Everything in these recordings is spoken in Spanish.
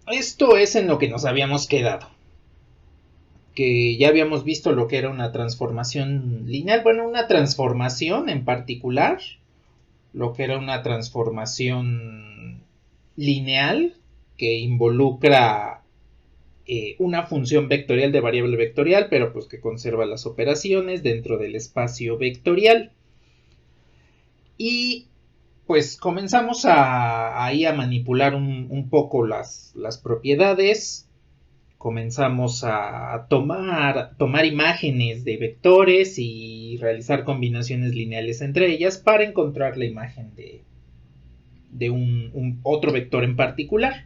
Esto es en lo que nos habíamos quedado. Que ya habíamos visto lo que era una transformación lineal. Bueno, una transformación en particular. Lo que era una transformación lineal que involucra una función vectorial de variable vectorial, pero pues que conserva las operaciones dentro del espacio vectorial. Y pues comenzamos ahí a manipular un poco las propiedades. Comenzamos a tomar imágenes de vectores y realizar combinaciones lineales entre ellas para encontrar la imagen de un otro vector en particular.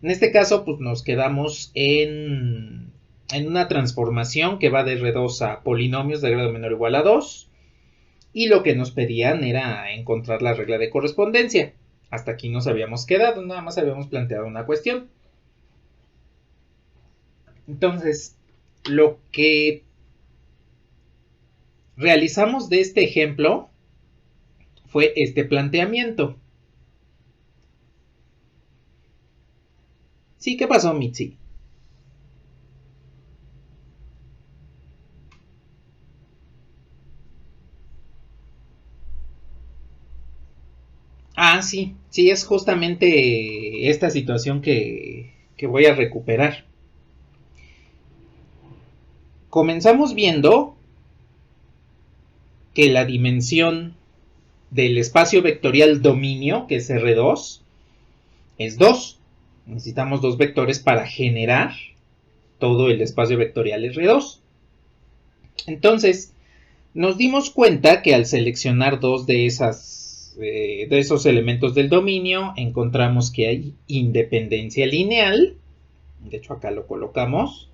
En este caso, pues nos quedamos en una transformación que va de R2 a polinomios de grado menor o igual a 2. Y lo que nos pedían era encontrar la regla de correspondencia. Hasta aquí nos habíamos quedado, nada más habíamos planteado una cuestión. Entonces, lo que realizamos de este ejemplo fue este planteamiento. Sí, ¿qué pasó, Mitzi? Ah, sí, sí, es justamente esta situación que voy a recuperar. Comenzamos viendo que la dimensión del espacio vectorial dominio, que es R2, es 2. Necesitamos dos vectores para generar todo el espacio vectorial R2. Entonces, nos dimos cuenta que al seleccionar dos de esos elementos del dominio, encontramos que hay independencia lineal. De hecho, acá lo colocamos.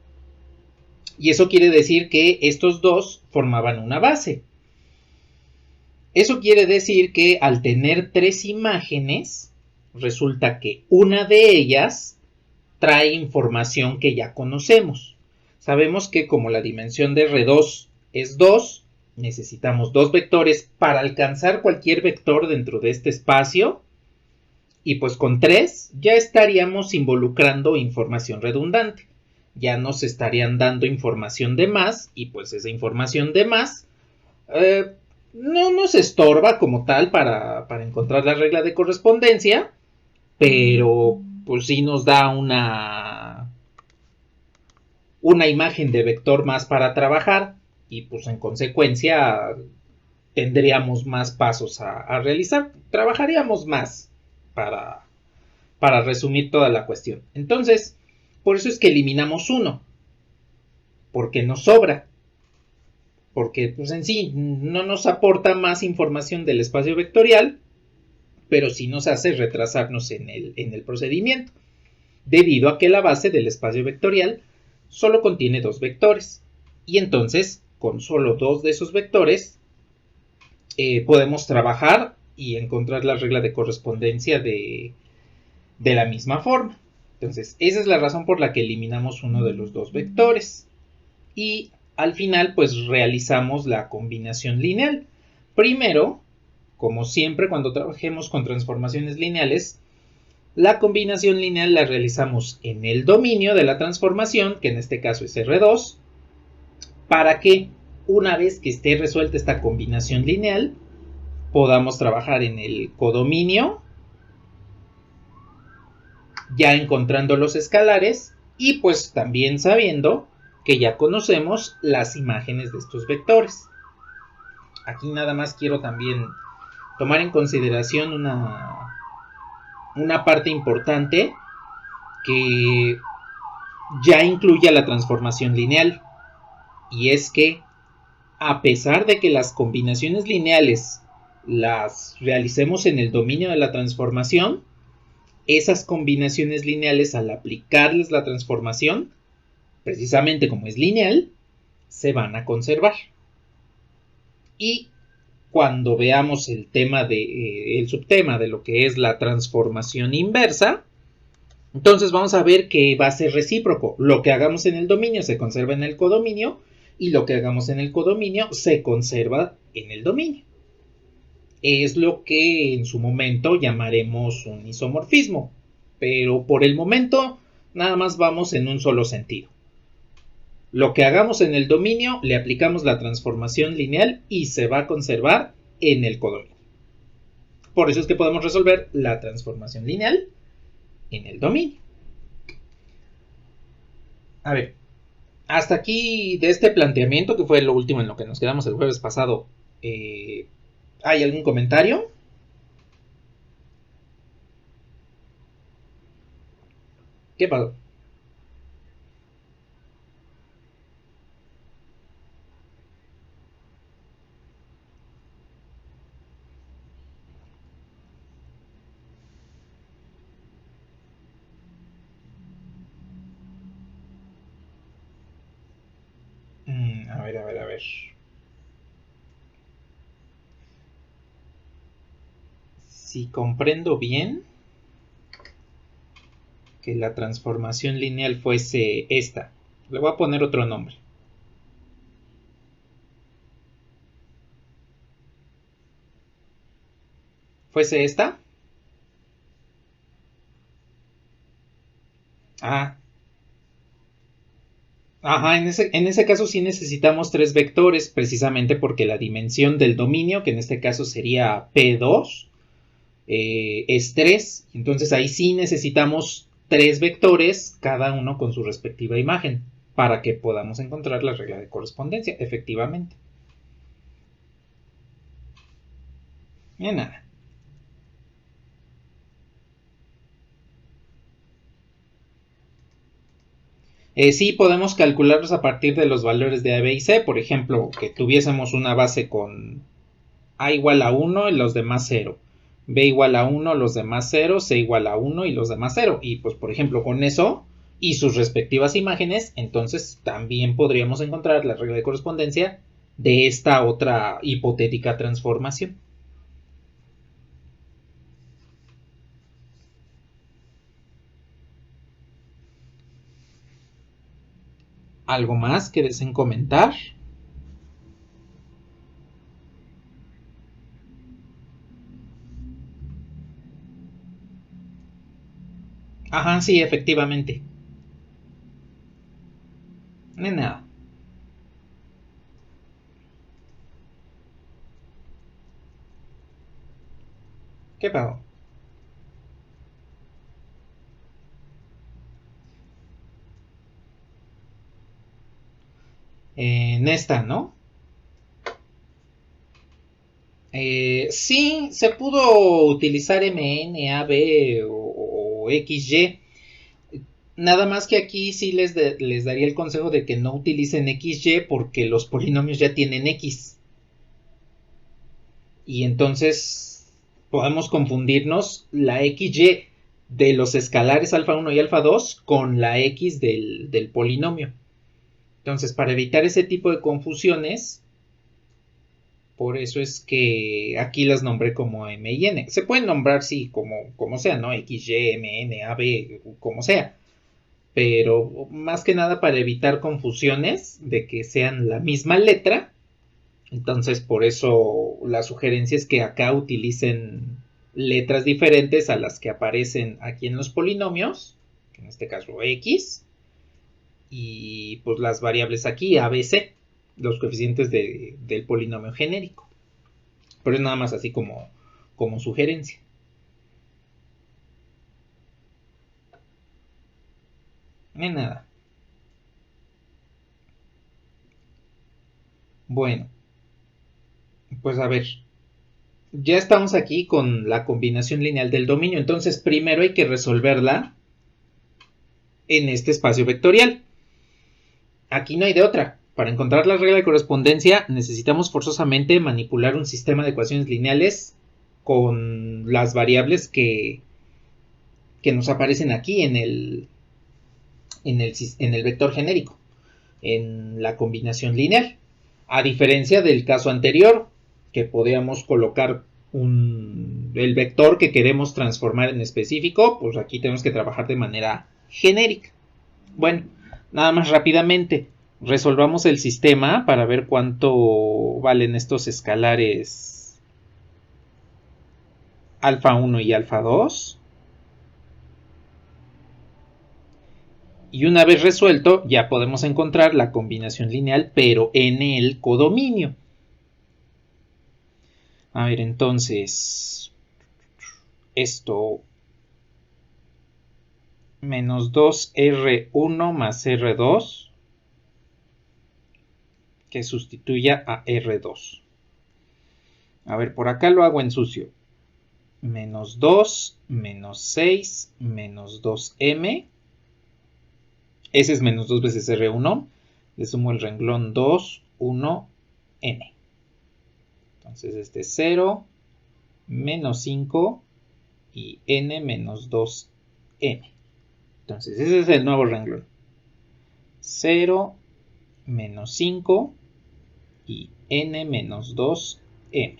Y eso quiere decir que estos dos formaban una base. Eso quiere decir que al tener tres imágenes, resulta que una de ellas trae información que ya conocemos. Sabemos que como la dimensión de R2 es 2, necesitamos dos vectores para alcanzar cualquier vector dentro de este espacio. Y pues con 3 ya estaríamos involucrando información redundante. Ya nos estarían dando información de más y pues esa información de más no nos estorba como tal para encontrar la regla de correspondencia, pero pues sí nos da una imagen de vector más para trabajar y pues en consecuencia tendríamos más pasos a realizar, trabajaríamos más para, para resumir toda la cuestión. Entonces, por eso es que eliminamos uno, porque nos sobra, porque pues en sí no nos aporta más información del espacio vectorial, pero sí nos hace retrasarnos en el procedimiento, debido a que la base del espacio vectorial solo contiene dos vectores, y entonces con solo dos de esos vectores podemos trabajar y encontrar la regla de correspondencia de la misma forma. Entonces, esa es la razón por la que eliminamos uno de los dos vectores. Y al final, pues realizamos la combinación lineal. Primero, como siempre cuando trabajemos con transformaciones lineales, la combinación lineal la realizamos en el dominio de la transformación, que en este caso es R2, para que una vez que esté resuelta esta combinación lineal, podamos trabajar en el codominio, ya encontrando los escalares y pues también sabiendo que ya conocemos las imágenes de estos vectores. Aquí nada más quiero también tomar en consideración una parte importante que ya incluye la transformación lineal, y es que a pesar de que las combinaciones lineales las realicemos en el dominio de la transformación, esas combinaciones lineales al aplicarles la transformación, precisamente como es lineal, se van a conservar. Y cuando veamos el tema el subtema de lo que es la transformación inversa, entonces vamos a ver que va a ser recíproco. Lo que hagamos en el dominio se conserva en el codominio y lo que hagamos en el codominio se conserva en el dominio. Es lo que en su momento llamaremos un isomorfismo, pero por el momento nada más vamos en un solo sentido. Lo que hagamos en el dominio le aplicamos la transformación lineal y se va a conservar en el codominio. Por eso es que podemos resolver la transformación lineal en el dominio. A ver, hasta aquí de este planteamiento, que fue lo último en lo que nos quedamos el jueves pasado, ¿hay algún comentario? ¿Qué pasó? A ver. Si comprendo bien, que la transformación lineal fuese esta. Le voy a poner otro nombre. ¿Fuese esta? Ah. Ajá, en ese caso sí necesitamos tres vectores, precisamente porque la dimensión del dominio, que en este caso sería P2, es 3. Entonces ahí sí necesitamos tres vectores, cada uno con su respectiva imagen, para que podamos encontrar la regla de correspondencia, efectivamente. Y nada. Sí podemos calcularlos a partir de los valores de A, B y C. Por ejemplo, que tuviésemos una base con A igual a 1 y los demás 0. B igual a 1, los demás 0. C igual a 1 y los demás 0. Y pues por ejemplo con eso y sus respectivas imágenes, entonces también podríamos encontrar la regla de correspondencia de esta otra hipotética transformación. ¿Algo más que deseen comentar? Ajá, sí, efectivamente. De nada. ¿Qué pasó? En esta, ¿no? Sí, se pudo utilizar MN, AB o XY. Nada más que aquí sí les daría el consejo de que no utilicen XY porque los polinomios ya tienen X. Y entonces podemos confundirnos la XY de los escalares alfa 1 y alfa 2 con la X del polinomio. Entonces, para evitar ese tipo de confusiones, por eso es que aquí las nombré como M y N. Se pueden nombrar, sí, como sea, ¿no? X, Y, M, N, A, B, como sea. Pero más que nada para evitar confusiones de que sean la misma letra. Entonces, por eso la sugerencia es que acá utilicen letras diferentes a las que aparecen aquí en los polinomios, en este caso X, y pues las variables aquí, A, B, C, los coeficientes del polinomio genérico. Pero es nada más así como sugerencia. No hay nada. Bueno, pues a ver. Ya estamos aquí con la combinación lineal del dominio. Entonces primero hay que resolverla en este espacio vectorial. Aquí no hay de otra. Para encontrar la regla de correspondencia necesitamos forzosamente manipular un sistema de ecuaciones lineales con las variables que nos aparecen aquí en el vector genérico, en la combinación lineal. A diferencia del caso anterior, que podíamos colocar el vector que queremos transformar en específico, pues aquí tenemos que trabajar de manera genérica. Bueno, nada más rápidamente, resolvamos el sistema para ver cuánto valen estos escalares alfa 1 y alfa 2. Y una vez resuelto, ya podemos encontrar la combinación lineal, pero en el codominio. A ver, entonces, esto, menos 2R1 más R2, que sustituya a R2. A ver, por acá lo hago en sucio. Menos 2, menos 6, menos 2M. Ese es menos 2 veces R1. Le sumo el renglón 2, 1, N. Entonces este es 0, menos 5 y N menos 2M. Entonces ese es el nuevo renglón. 0, menos 5 y N menos 2M.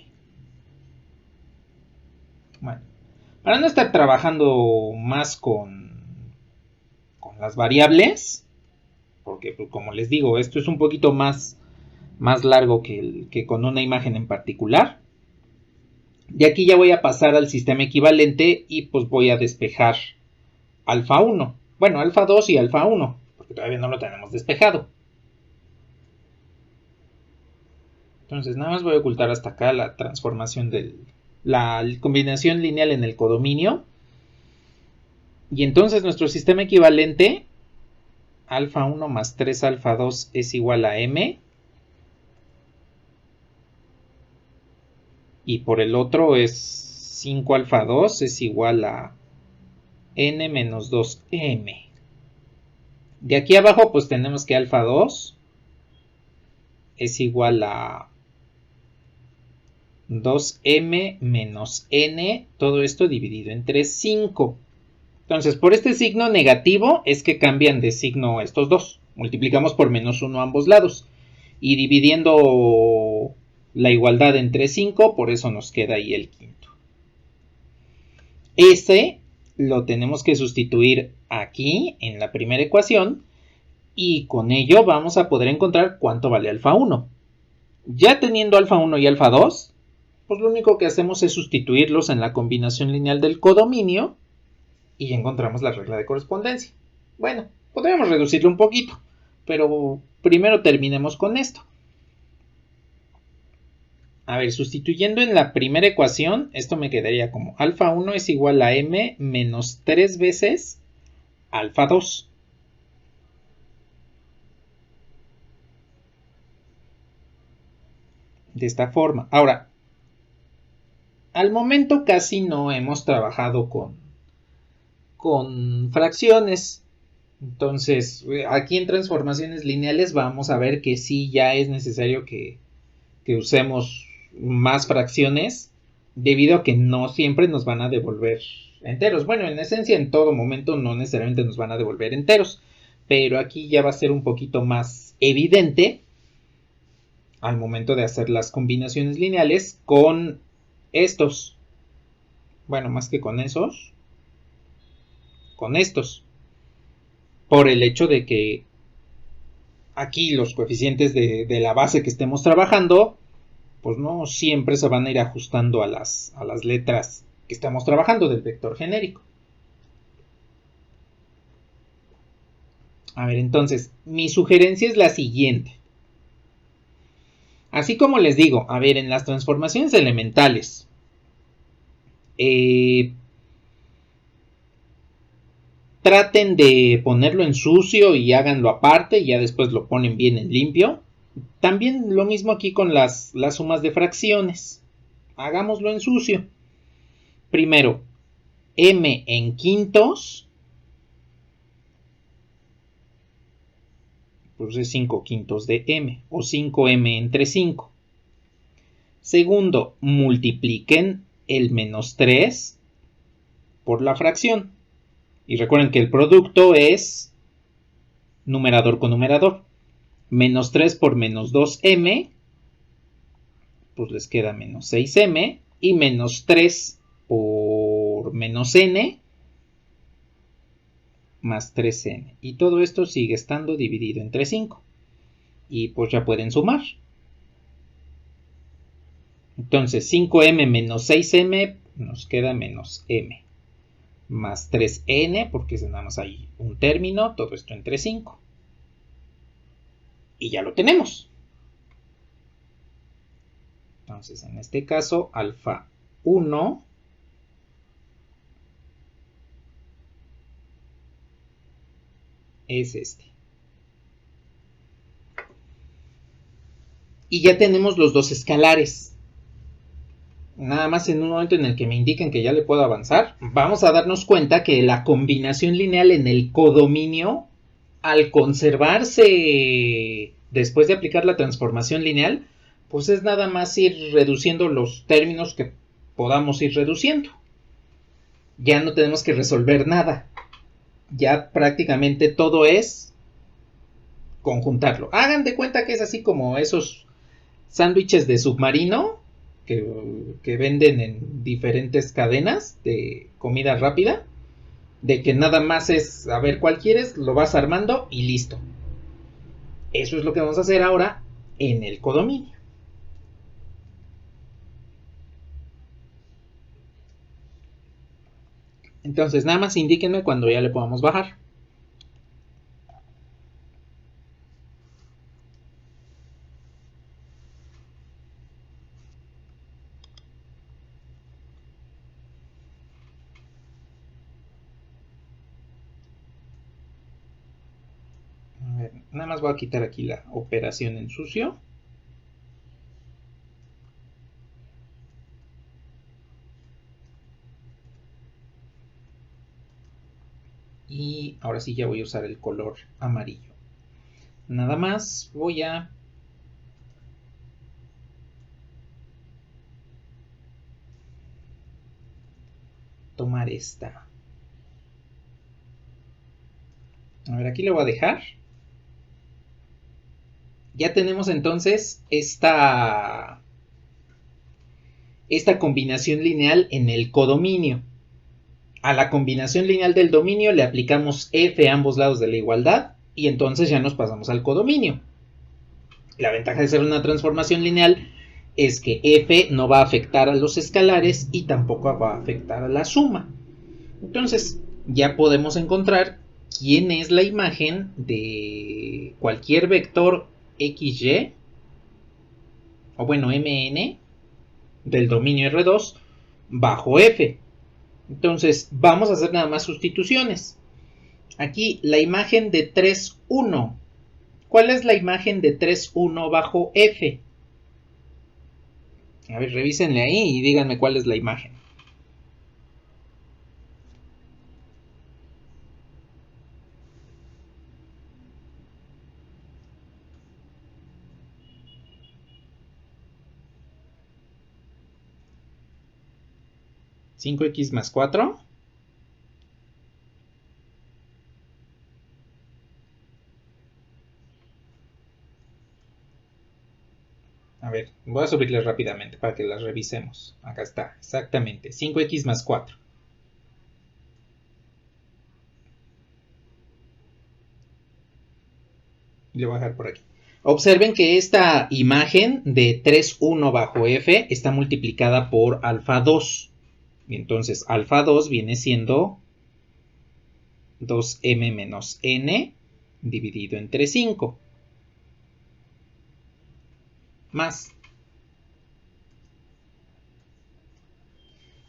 Bueno, para no estar trabajando más con las variables, porque pues, como les digo, esto es un poquito más largo que con una imagen en particular. Y aquí ya voy a pasar al sistema equivalente y pues voy a despejar alfa 1. Bueno, alfa 2 y alfa 1, porque todavía no lo tenemos despejado. Entonces nada más voy a ocultar hasta acá la transformación de la combinación lineal en el codominio. Y entonces nuestro sistema equivalente, alfa 1 más 3 alfa 2 es igual a M. Y por el otro es 5 alfa 2 es igual a N menos 2M. De aquí abajo pues tenemos que alfa 2 es igual a 2M menos N, todo esto dividido entre 5. Entonces por este signo negativo es que cambian de signo estos dos. Multiplicamos por menos 1 a ambos lados. Y dividiendo la igualdad entre 5, por eso nos queda ahí el quinto. Ese lo tenemos que sustituir aquí en la primera ecuación y con ello vamos a poder encontrar cuánto vale alfa 1. Ya teniendo alfa 1 y alfa 2, pues lo único que hacemos es sustituirlos en la combinación lineal del codominio y ya encontramos la regla de correspondencia. Bueno, podríamos reducirlo un poquito, pero primero terminemos con esto. A ver, sustituyendo en la primera ecuación, esto me quedaría como alfa 1 es igual a M menos 3 veces alfa 2. De esta forma. Ahora, al momento casi no hemos trabajado con fracciones. Entonces, aquí en transformaciones lineales vamos a ver que sí ya es necesario que usemos más fracciones, debido a que no siempre nos van a devolver enteros. Bueno, en esencia en todo momento no necesariamente nos van a devolver enteros, pero aquí ya va a ser un poquito más evidente al momento de hacer las combinaciones lineales con estos. Bueno, más que con esos, con estos. Por el hecho de que aquí los coeficientes de la base que estemos trabajando, pues no siempre se van a ir ajustando a las letras que estamos trabajando del vector genérico. A ver, entonces, mi sugerencia es la siguiente. Así como les digo, a ver, en las transformaciones elementales, traten de ponerlo en sucio y háganlo aparte y ya después lo ponen bien en limpio. También lo mismo aquí con las sumas de fracciones. Hagámoslo en sucio. Primero, m en quintos, pues es 5 quintos de m, o 5m entre 5. Segundo, multipliquen el menos 3 por la fracción. Y recuerden que el producto es numerador con numerador. Menos 3 por menos 2m, pues les queda menos 6m. Y menos 3 por menos n, más 3n. Y todo esto sigue estando dividido entre 5. Y pues ya pueden sumar. Entonces 5m menos 6m nos queda menos m. más 3n, porque nada más hay un término, todo esto entre 5. Y ya lo tenemos. Entonces, en este caso, alfa 1 es este. Y ya tenemos los dos escalares. Nada más en un momento en el que me indiquen que ya le puedo avanzar, vamos a darnos cuenta que la combinación lineal en el codominio, al conservarse después de aplicar la transformación lineal, pues es nada más ir reduciendo los términos que podamos ir reduciendo. Ya no tenemos que resolver nada. Ya prácticamente todo es conjuntarlo. Hagan de cuenta que es así como esos sándwiches de submarino que venden en diferentes cadenas de comida rápida, de que nada más es a ver cuál quieres, lo vas armando y listo. Eso es lo que vamos a hacer ahora en el codominio. Entonces nada más indíquenme cuando ya le podamos bajar. A ver, nada más voy a quitar aquí la operación en sucio. Y ahora sí ya voy a usar el color amarillo. Nada más voy a tomar esta. A ver, aquí le voy a dejar. Ya tenemos entonces esta combinación lineal en el codominio. A la combinación lineal del dominio le aplicamos f a ambos lados de la igualdad y entonces ya nos pasamos al codominio. La ventaja de ser una transformación lineal es que f no va a afectar a los escalares y tampoco va a afectar a la suma. Entonces ya podemos encontrar quién es la imagen de cualquier vector xy, o bueno mn, del dominio R2 bajo f. Entonces vamos a hacer nada más sustituciones. Aquí la imagen de 3, 1. ¿Cuál es la imagen de 3, 1 bajo f? A ver, revísenle ahí y díganme cuál es la imagen. ¿5x más 4? A ver, voy a subirles rápidamente para que las revisemos. Acá está, exactamente, 5x más 4. Le voy a dejar por aquí. Observen que esta imagen de 3, 1 bajo f está multiplicada por alfa 2. Y entonces alfa 2 viene siendo 2m menos n dividido entre 5. Más.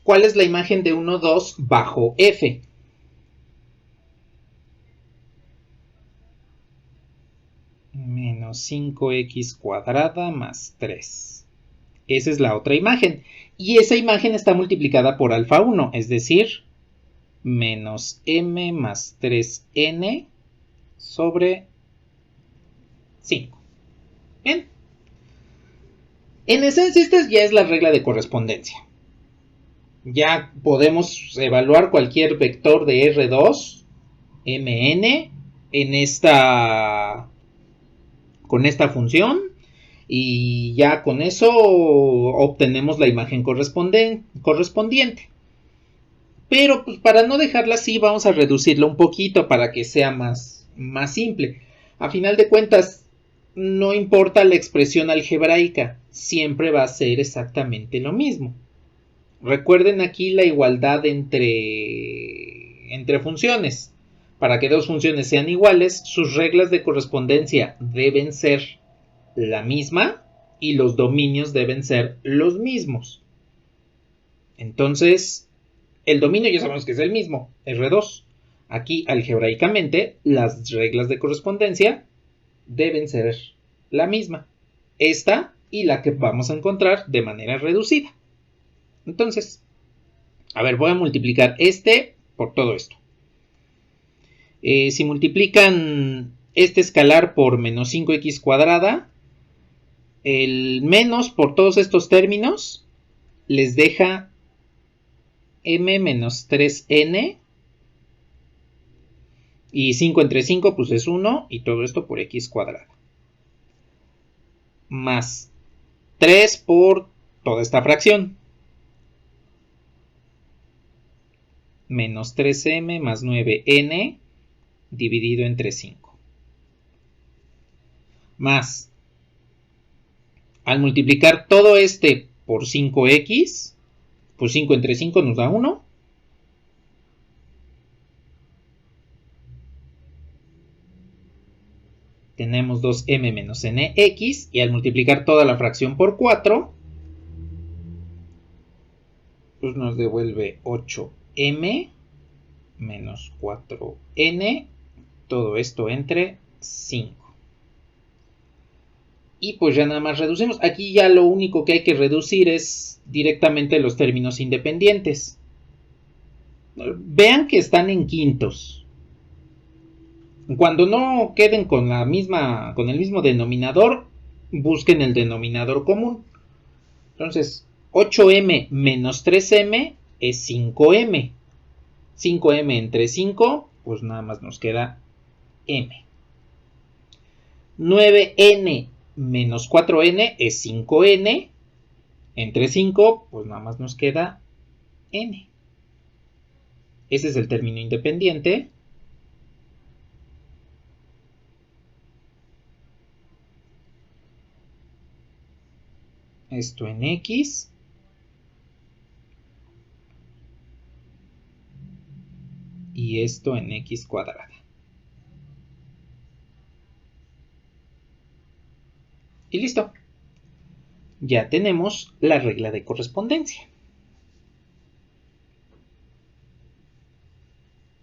¿Cuál es la imagen de 1, 2 bajo f? Menos 5x cuadrada más 3. Esa es la otra imagen. Y esa imagen está multiplicada por alfa 1, es decir, menos m más 3n sobre 5. Bien. En esencia, esta ya es la regla de correspondencia. Ya podemos evaluar cualquier vector de R2, mn, con esta función. Y ya con eso obtenemos la imagen correspondiente. Pero pues para no dejarla así vamos a reducirla un poquito para que sea más simple. A final de cuentas, no importa la expresión algebraica, siempre va a ser exactamente lo mismo. Recuerden aquí la igualdad entre funciones. Para que dos funciones sean iguales, sus reglas de correspondencia deben ser la misma y los dominios deben ser los mismos. Entonces, el dominio ya sabemos que es el mismo, R2. Aquí, algebraicamente, las reglas de correspondencia deben ser la misma. Esta y la que vamos a encontrar de manera reducida. Entonces, a ver, voy a multiplicar este por todo esto. Si multiplican este escalar por menos 5x cuadrada, el menos por todos estos términos les deja m menos 3n. Y 5 entre 5 pues es 1 y todo esto por x cuadrada. Más 3 por toda esta fracción. Menos 3m más 9n dividido entre 5. Más, al multiplicar todo este por 5x, pues 5 entre 5 nos da 1. Tenemos 2m menos nx y al multiplicar toda la fracción por 4, pues nos devuelve 8m menos 4n, todo esto entre 5. Y pues ya nada más reducimos. Aquí ya lo único que hay que reducir es directamente los términos independientes. Vean que están en quintos. Cuando no queden con el mismo denominador, busquen el denominador común. Entonces, 8m menos 3m es 5m. 5m entre 5, pues nada más nos queda m. 9n menos 4n es 5n. Entre 5, pues nada más nos queda n. Ese es el término independiente. Esto en x. Y esto en x cuadrada. Y listo. Ya tenemos la regla de correspondencia.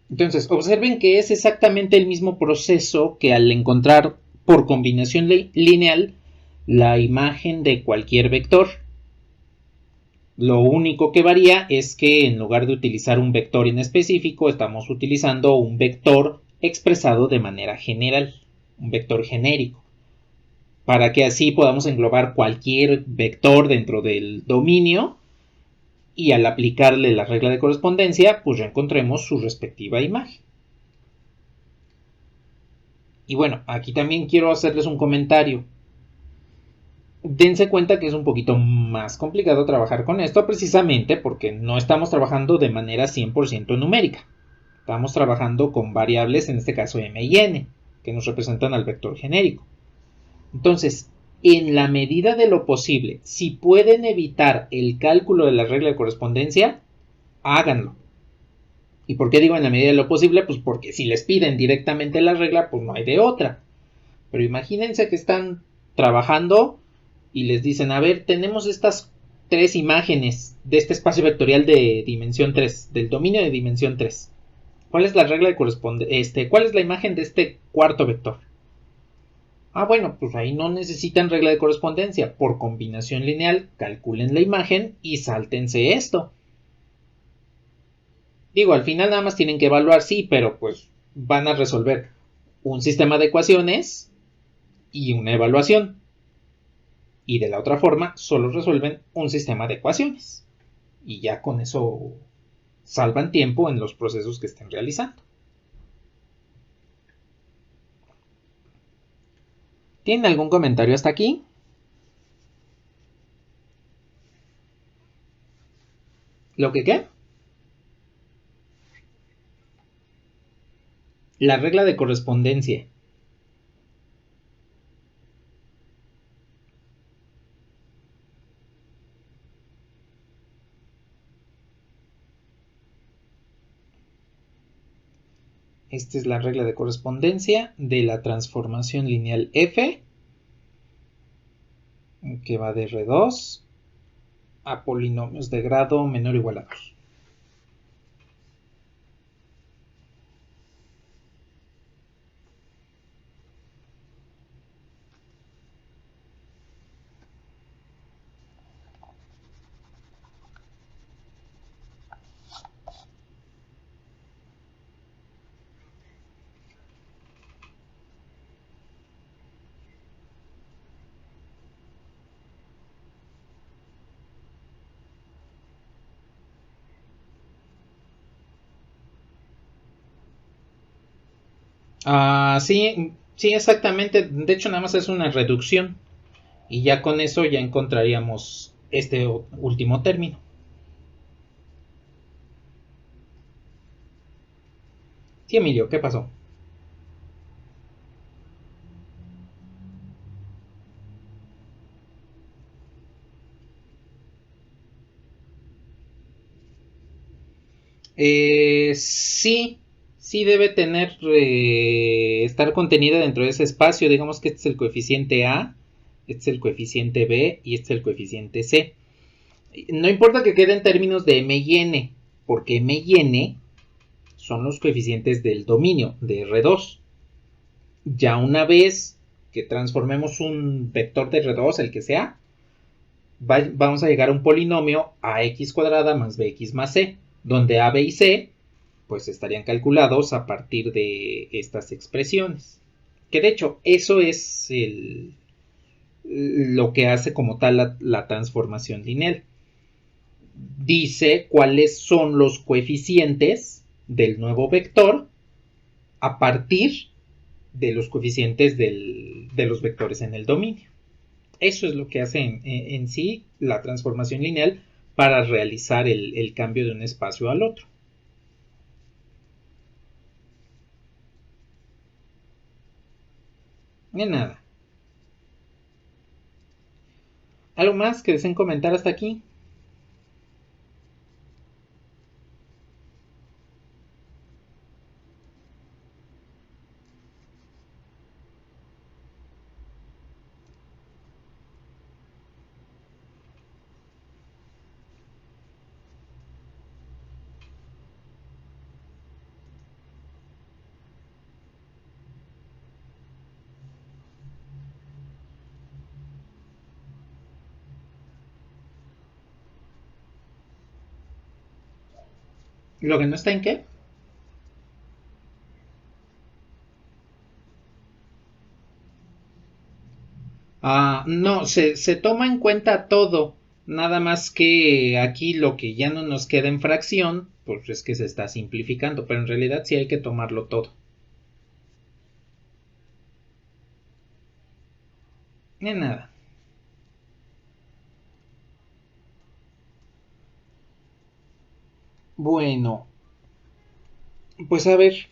Entonces, observen que es exactamente el mismo proceso que al encontrar por combinación lineal la imagen de cualquier vector. Lo único que varía es que en lugar de utilizar un vector en específico, estamos utilizando un vector expresado de manera general, un vector genérico, para que así podamos englobar cualquier vector dentro del dominio y al aplicarle la regla de correspondencia, pues ya encontremos su respectiva imagen. Y bueno, aquí también quiero hacerles un comentario. Dense cuenta que es un poquito más complicado trabajar con esto precisamente porque no estamos trabajando de manera 100% numérica. Estamos trabajando con variables, en este caso m y n, que nos representan al vector genérico. Entonces, en la medida de lo posible, si pueden evitar el cálculo de la regla de correspondencia, háganlo. ¿Y por qué digo en la medida de lo posible? Pues porque si les piden directamente la regla, pues no hay de otra. Pero imagínense que están trabajando y les dicen, a ver, tenemos estas 3 imágenes de este espacio vectorial de dimensión 3, del dominio de dimensión 3. ¿Cuál es la regla de correspondencia? ¿Cuál es la imagen de este cuarto vector? Ah, bueno, pues ahí no necesitan regla de correspondencia. Por combinación lineal, calculen la imagen y sáltense esto. Digo, al final nada más tienen que evaluar, sí, pero pues van a resolver un sistema de ecuaciones y una evaluación. Y de la otra forma, solo resuelven un sistema de ecuaciones. Y ya con eso salvan tiempo en los procesos que estén realizando. ¿Tienen algún comentario hasta aquí? ¿Lo que qué? La regla de correspondencia. Esta es la regla de correspondencia de la transformación lineal f, que va de R2 a polinomios de grado menor o igual a 2. Sí, sí, exactamente. De hecho, nada más es una reducción. Y ya con eso ya encontraríamos este último término. Sí, Emilio, ¿qué pasó? Sí, sí debe tener, estar contenida dentro de ese espacio. Digamos que este es el coeficiente A, este es el coeficiente B y este es el coeficiente C. No importa que queden términos de M y N, porque M y N son los coeficientes del dominio de R2. Ya una vez que transformemos un vector de R2, el que sea, vamos a llegar a un polinomio ax cuadrada más bx más c, donde a, b y c pues estarían calculados a partir de estas expresiones. Que de hecho eso es lo que hace como tal la transformación lineal. Dice cuáles son los coeficientes del nuevo vector a partir de los coeficientes de los vectores en el dominio. Eso es lo que hace en sí la transformación lineal para realizar el cambio de un espacio al otro. De nada. ¿Algo más que deseen comentar hasta aquí? ¿Lo que no está en qué? No, se toma en cuenta todo. Nada más que aquí lo que ya no nos queda en fracción, pues es que se está simplificando, pero en realidad sí hay que tomarlo todo. De nada. Bueno, pues a ver,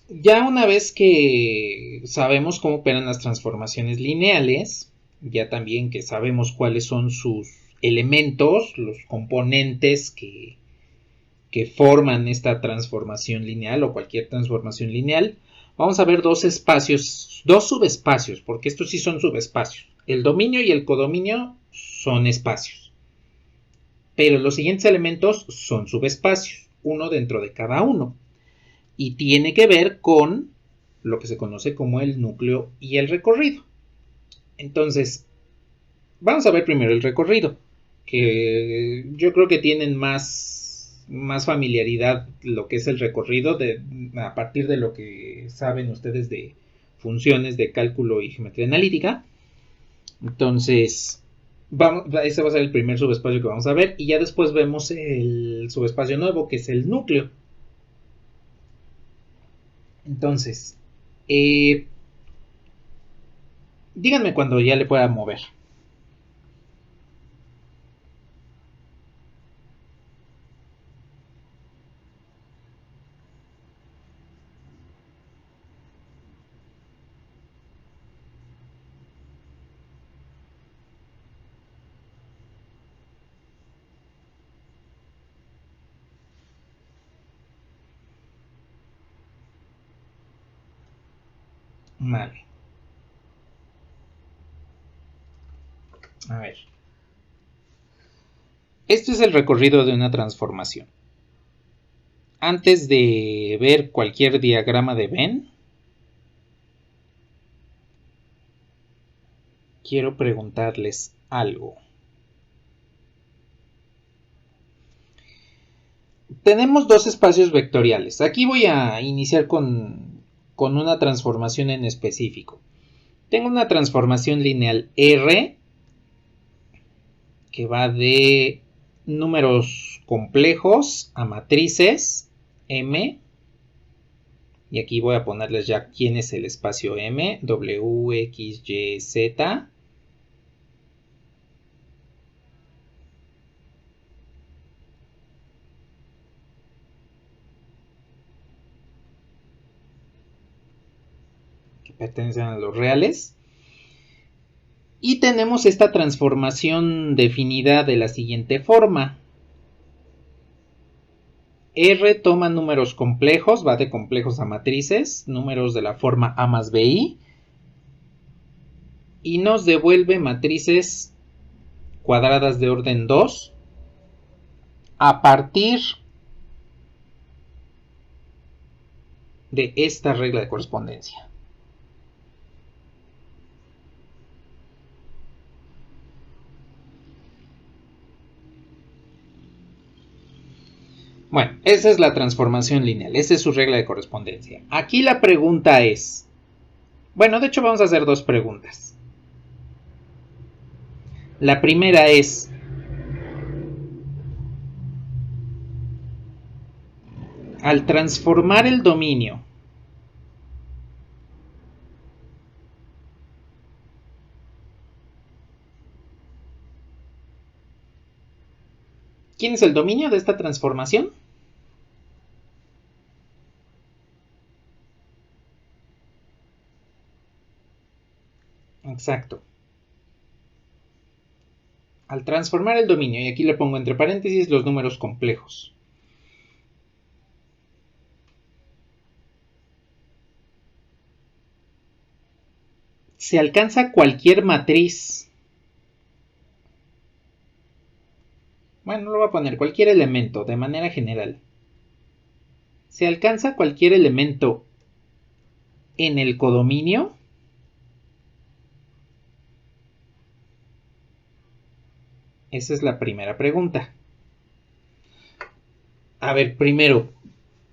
ya una vez que sabemos cómo operan las transformaciones lineales, ya también que sabemos cuáles son sus elementos, los componentes que forman esta transformación lineal o cualquier transformación lineal, vamos a ver dos espacios, dos subespacios, porque estos sí son subespacios. El dominio y el codominio son espacios, pero los siguientes elementos son subespacios, uno dentro de cada uno, y tiene que ver con lo que se conoce como el núcleo y el recorrido. Entonces, vamos a ver primero el recorrido, que yo creo que tienen más familiaridad lo que es el recorrido a partir de lo que saben ustedes de funciones de cálculo y geometría analítica. Entonces, ese va a ser el primer subespacio que vamos a ver y ya después vemos el subespacio nuevo que es el núcleo. Entonces, díganme cuando ya le pueda mover. Vale. A ver. Este es el recorrido de una transformación. Antes de ver cualquier diagrama de Venn, quiero preguntarles algo. Tenemos dos espacios vectoriales. Aquí voy a iniciar con una transformación en específico. Tengo una transformación lineal R que va de números complejos a matrices M. Y aquí voy a ponerles ya quién es el espacio M, W, X, Y, Z. Que pertenecen a los reales. Y tenemos esta transformación definida de la siguiente forma. R toma números complejos, va de complejos a matrices, números de la forma A más BI, y nos devuelve matrices cuadradas de orden 2 a partir de esta regla de correspondencia. Bueno, esa es la transformación lineal, esa es su regla de correspondencia. Aquí la pregunta es, bueno, de hecho vamos a hacer dos preguntas. La primera es, al transformar el dominio ¿quién es el dominio de esta transformación? Exacto. Al transformar el dominio, y aquí le pongo entre paréntesis los números complejos. Se alcanza cualquier matriz. Bueno, lo voy a poner cualquier elemento de manera general. Se alcanza cualquier elemento en el codominio. Esa es la primera pregunta. A ver, primero,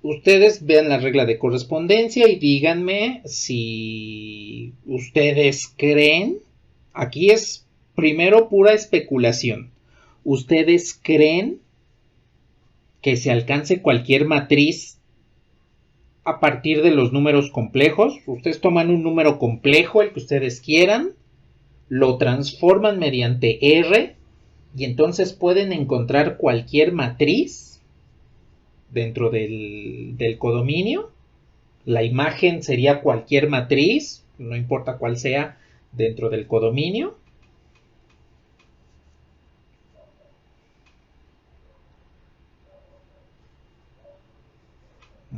ustedes vean la regla de correspondencia y díganme si ustedes creen, aquí es primero pura especulación, ¿ustedes creen que se alcance cualquier matriz a partir de los números complejos? Ustedes toman un número complejo, el que ustedes quieran, lo transforman mediante R y entonces pueden encontrar cualquier matriz dentro del codominio. La imagen sería cualquier matriz, no importa cuál sea, dentro del codominio.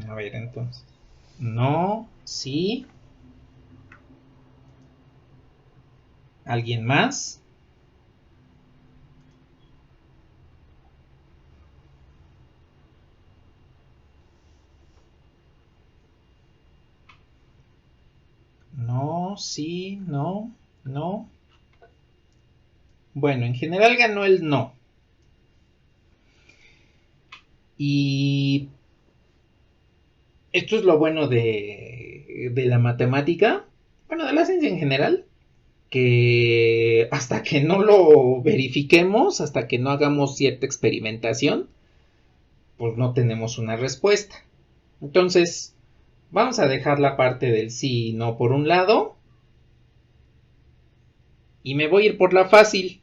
A ver, entonces. No, sí. ¿Alguien más? No, sí, no, no. Bueno, en general ganó el no. Y esto es lo bueno de la matemática, bueno, de la ciencia en general, que hasta que no lo verifiquemos, hasta que no hagamos cierta experimentación, pues no tenemos una respuesta. Entonces, vamos a dejar la parte del sí y no por un lado, y me voy a ir por la fácil.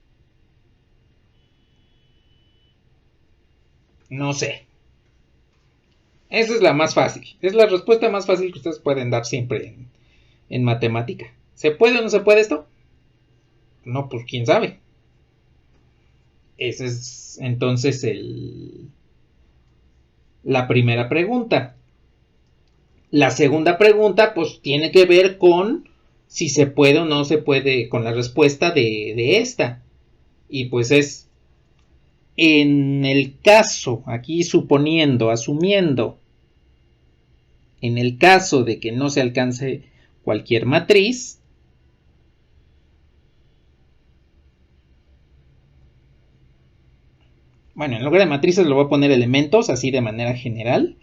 No sé. Esa es la más fácil. Es la respuesta más fácil que ustedes pueden dar siempre en matemática. ¿Se puede o no se puede esto? No, pues quién sabe. Ese es entonces la primera pregunta. La segunda pregunta pues tiene que ver con si se puede o no se puede, con la respuesta de esta. Y pues es, en el caso, aquí suponiendo, asumiendo, en el caso de que no se alcance cualquier matriz, bueno, en lugar de matrices lo voy a poner elementos, así de manera general.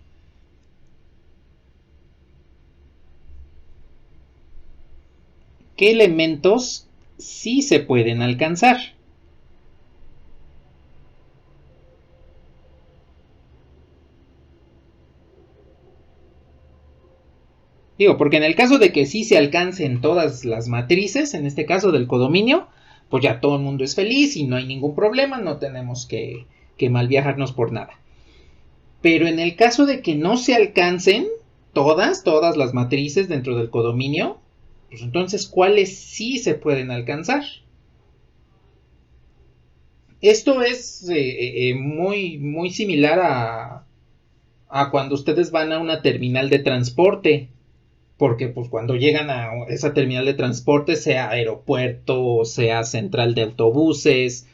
¿Qué elementos sí se pueden alcanzar? Digo, porque en el caso de que sí se alcancen todas las matrices, en este caso del codominio, pues ya todo el mundo es feliz y no hay ningún problema, no tenemos que mal viajarnos por nada. Pero en el caso de que no se alcancen todas las matrices dentro del codominio, pues entonces, ¿cuáles sí se pueden alcanzar? Esto es muy similar a cuando ustedes van a una terminal de transporte. Porque pues cuando llegan a esa terminal de transporte, sea aeropuerto, sea central de autobuses,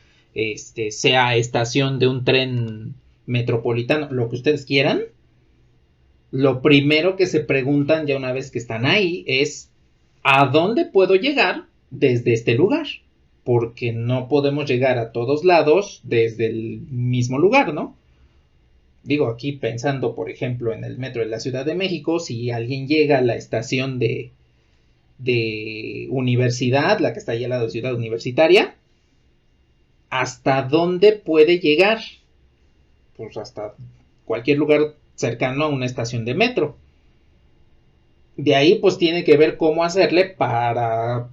sea estación de un tren metropolitano, lo que ustedes quieran, lo primero que se preguntan ya una vez que están ahí es ¿a dónde puedo llegar desde este lugar? Porque no podemos llegar a todos lados desde el mismo lugar, ¿no? Digo, aquí pensando, por ejemplo, en el metro de la Ciudad de México, si alguien llega a la estación de universidad, la que está ahí al lado de Ciudad Universitaria, ¿hasta dónde puede llegar? Pues hasta cualquier lugar cercano a una estación de metro. De ahí pues tiene que ver cómo hacerle para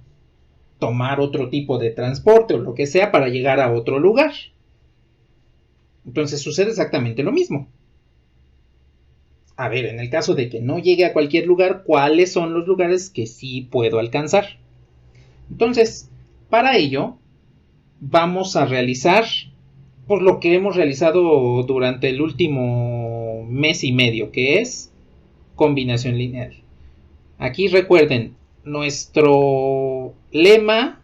tomar otro tipo de transporte o lo que sea para llegar a otro lugar. Entonces sucede exactamente lo mismo. A ver, en el caso de que no llegue a cualquier lugar, ¿cuáles son los lugares que sí puedo alcanzar? Entonces, para ello, vamos a realizar pues, lo que hemos realizado durante el último mes y medio, que es combinación lineal. Aquí recuerden, nuestro lema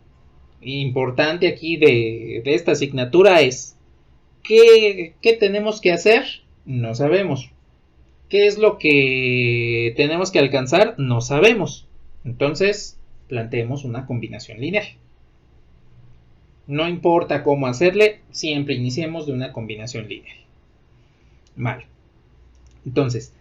importante aquí de esta asignatura es ¿qué tenemos que hacer? No sabemos. ¿Qué es lo que tenemos que alcanzar? No sabemos. Entonces, planteemos una combinación lineal. No importa cómo hacerle, siempre iniciemos de una combinación lineal. Vale. Entonces,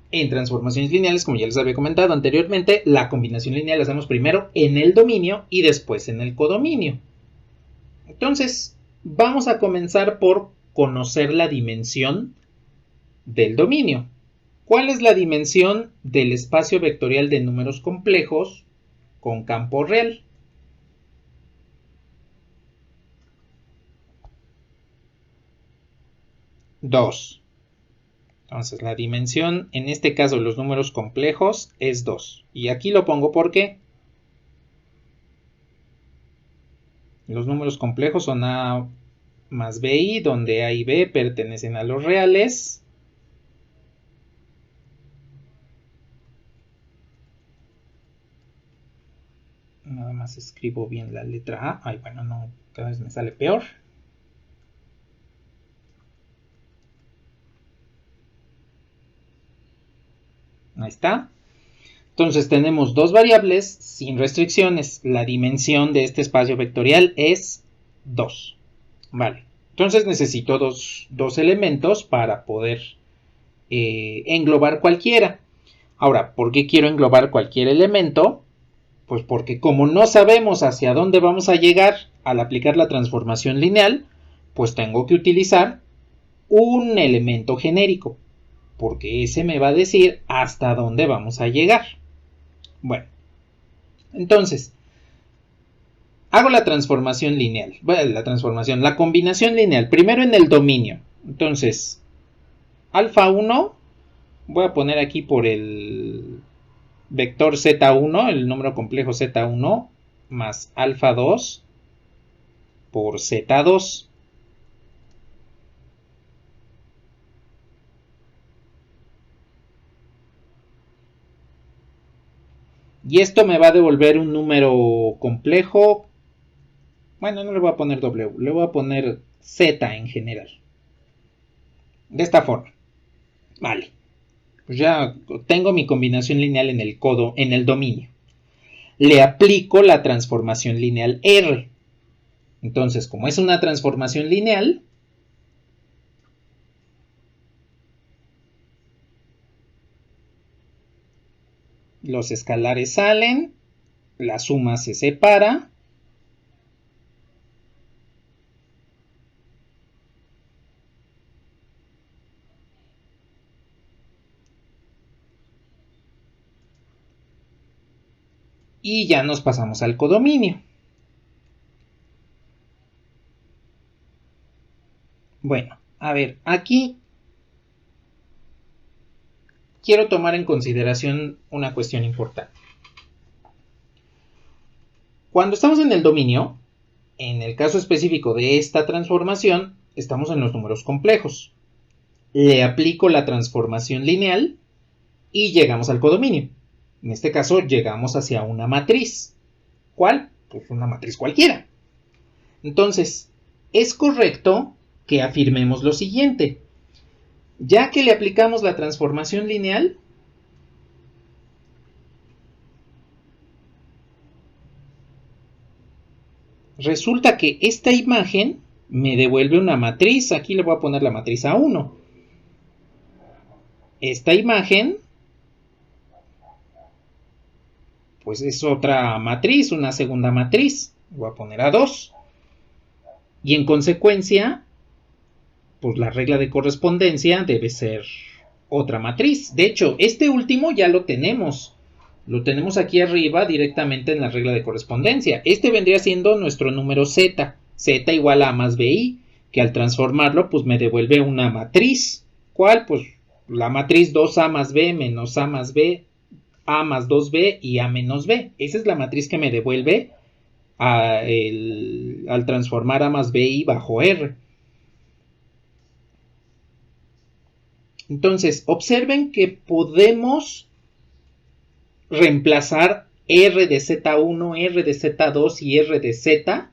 en transformaciones lineales, como ya les había comentado anteriormente, la combinación lineal la hacemos primero en el dominio y después en el codominio. Entonces, vamos a comenzar por conocer la dimensión del dominio. ¿Cuál es la dimensión del espacio vectorial de números complejos con campo real? 2. Entonces la dimensión, en este caso los números complejos, es 2. Y aquí lo pongo porque los números complejos son A más BI, donde A y B pertenecen a los reales. Nada más escribo bien la letra A. Ay, bueno, no, cada vez me sale peor. Ahí está. Entonces tenemos dos variables sin restricciones. La dimensión de este espacio vectorial es 2. Vale. Entonces necesito dos elementos para poder englobar cualquiera. Ahora, ¿por qué quiero englobar cualquier elemento? Pues porque como no sabemos hacia dónde vamos a llegar al aplicar la transformación lineal, pues tengo que utilizar un elemento genérico, porque ese me va a decir hasta dónde vamos a llegar. Bueno, entonces, hago la transformación lineal. Bueno, la combinación lineal. Primero en el dominio. Entonces, alfa 1, voy a poner aquí por el vector z1, el número complejo z1, más alfa 2 por z2. Y esto me va a devolver un número complejo. Bueno, no le voy a poner W, le voy a poner Z en general. De esta forma. Vale. Pues ya tengo mi combinación lineal en el dominio. Le aplico la transformación lineal R. Entonces, como es una transformación lineal, los escalares salen, la suma se separa. Y ya nos pasamos al codominio. Bueno, a ver, aquí quiero tomar en consideración una cuestión importante. Cuando estamos en el dominio, en el caso específico de esta transformación, estamos en los números complejos. Le aplico la transformación lineal y llegamos al codominio. En este caso, llegamos hacia una matriz. ¿Cuál? Pues una matriz cualquiera. Entonces, es correcto que afirmemos lo siguiente. Ya que le aplicamos la transformación lineal, resulta que esta imagen me devuelve una matriz. Aquí le voy a poner la matriz A1. Esta imagen, pues es otra matriz, una segunda matriz. Voy a poner A2. Y en consecuencia, pues la regla de correspondencia debe ser otra matriz. De hecho, este último ya lo tenemos. Lo tenemos aquí arriba directamente en la regla de correspondencia. Este vendría siendo nuestro número Z. Z igual a más BI, que al transformarlo pues me devuelve una matriz. ¿Cuál? Pues la matriz 2A más B menos A más B, A más 2B y A menos B. Esa es la matriz que me devuelve al transformar A más BI bajo R. Entonces, observen que podemos reemplazar R de Z1, R de Z2 y R de Z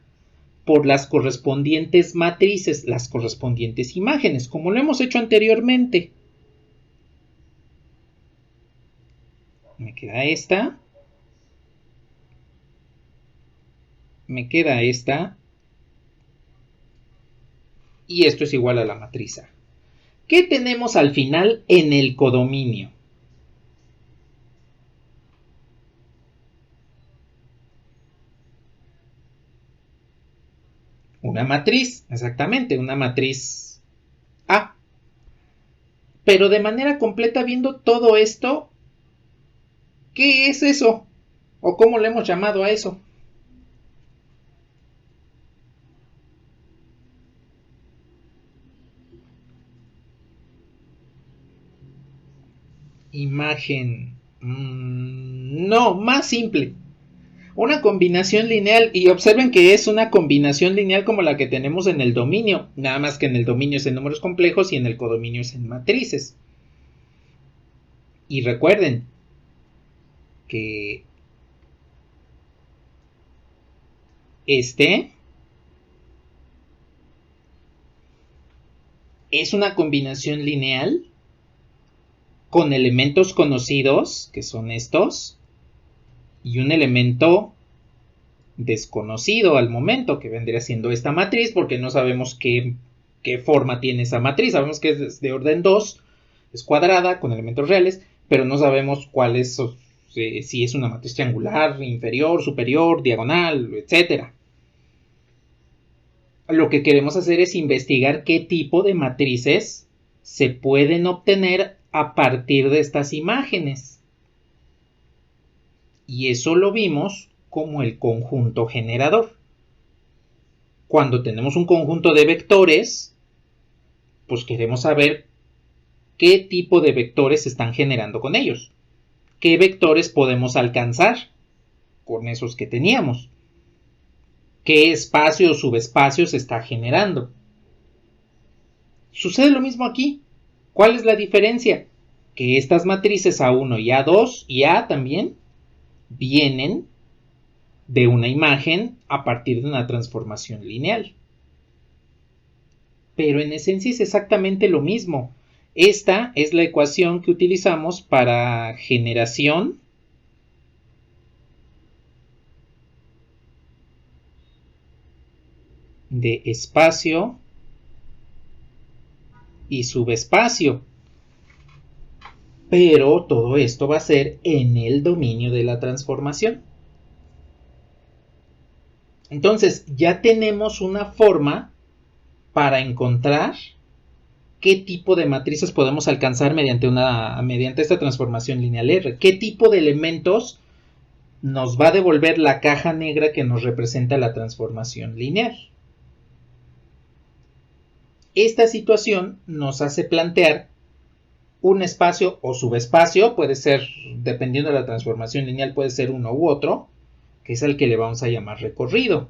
por las correspondientes matrices, las correspondientes imágenes, como lo hemos hecho anteriormente. Me queda esta. Me queda esta. Y esto es igual a la matriz A. ¿Qué tenemos al final en el codominio? Una matriz, exactamente, una matriz A. Pero de manera completa, viendo todo esto, ¿qué es eso? ¿O cómo le hemos llamado a eso? Imagen. No, más simple. Una combinación lineal, y observen que es una combinación lineal como la que tenemos en el dominio, nada más que en el dominio es en números complejos y en el codominio es en matrices. Y recuerden que este es una combinación lineal con elementos conocidos, que son estos, y un elemento desconocido al momento, que vendría siendo esta matriz, porque no sabemos qué forma tiene esa matriz. Sabemos que es de orden 2, es cuadrada, con elementos reales, pero no sabemos cuál es, si es una matriz triangular, inferior, superior, diagonal, etc. Lo que queremos hacer es investigar qué tipo de matrices se pueden obtener a partir de estas imágenes. Y eso lo vimos como el conjunto generador. Cuando tenemos un conjunto de vectores, pues queremos saber qué tipo de vectores se están generando con ellos. ¿Qué vectores podemos alcanzar con esos que teníamos? ¿Qué espacio o subespacio se está generando? Sucede lo mismo aquí. ¿Cuál es la diferencia? Que estas matrices A1 y A2 y A también vienen de una imagen a partir de una transformación lineal. Pero en esencia es exactamente lo mismo. Esta es la ecuación que utilizamos para generación de espacio y subespacio. Pero todo esto va a ser en el dominio de la transformación. Entonces ya tenemos una forma para encontrar qué tipo de matrices podemos alcanzar mediante esta transformación lineal R. ¿Qué tipo de elementos nos va a devolver la caja negra que nos representa la transformación lineal? Esta situación nos hace plantear un espacio o subespacio, puede ser, dependiendo de la transformación lineal, puede ser uno u otro, que es el que le vamos a llamar recorrido.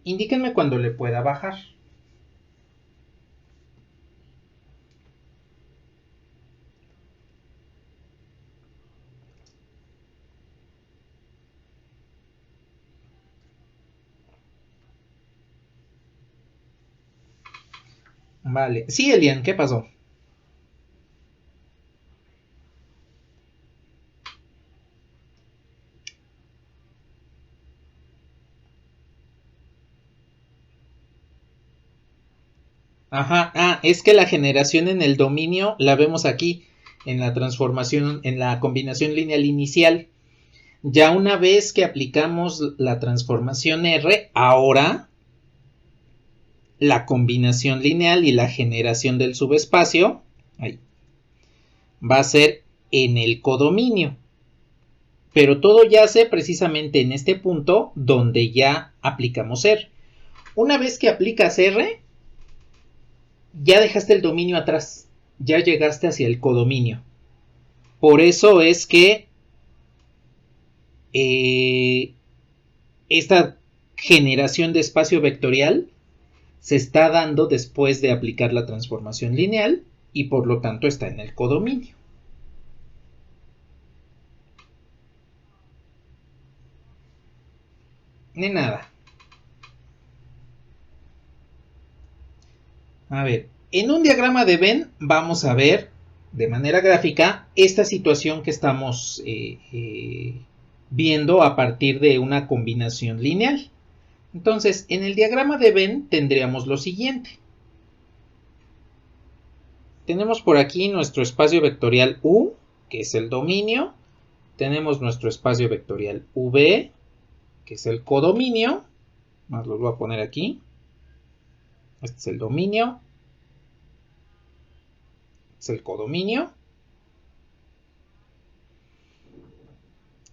Indíquenme cuando le pueda bajar. Vale. Sí, Elian, ¿qué pasó? Ajá, es que la generación en el dominio la vemos aquí, en la transformación, en la combinación lineal inicial. Ya una vez que aplicamos la transformación R, ahora la combinación lineal y la generación del subespacio va a ser en el codominio. Pero todo yace precisamente en este punto donde ya aplicamos R. Una vez que aplicas R, ya dejaste el dominio atrás, ya llegaste hacia el codominio. Por eso es que esta generación de espacio vectorial se está dando después de aplicar la transformación lineal y por lo tanto está en el codominio. Ni nada. A ver, en un diagrama de Venn vamos a ver de manera gráfica esta situación que estamos viendo a partir de una combinación lineal. Entonces, en el diagrama de Venn tendríamos lo siguiente. Tenemos por aquí nuestro espacio vectorial U, que es el dominio. Tenemos nuestro espacio vectorial V, que es el codominio. Más los voy a poner aquí. Este es el dominio. Es el codominio.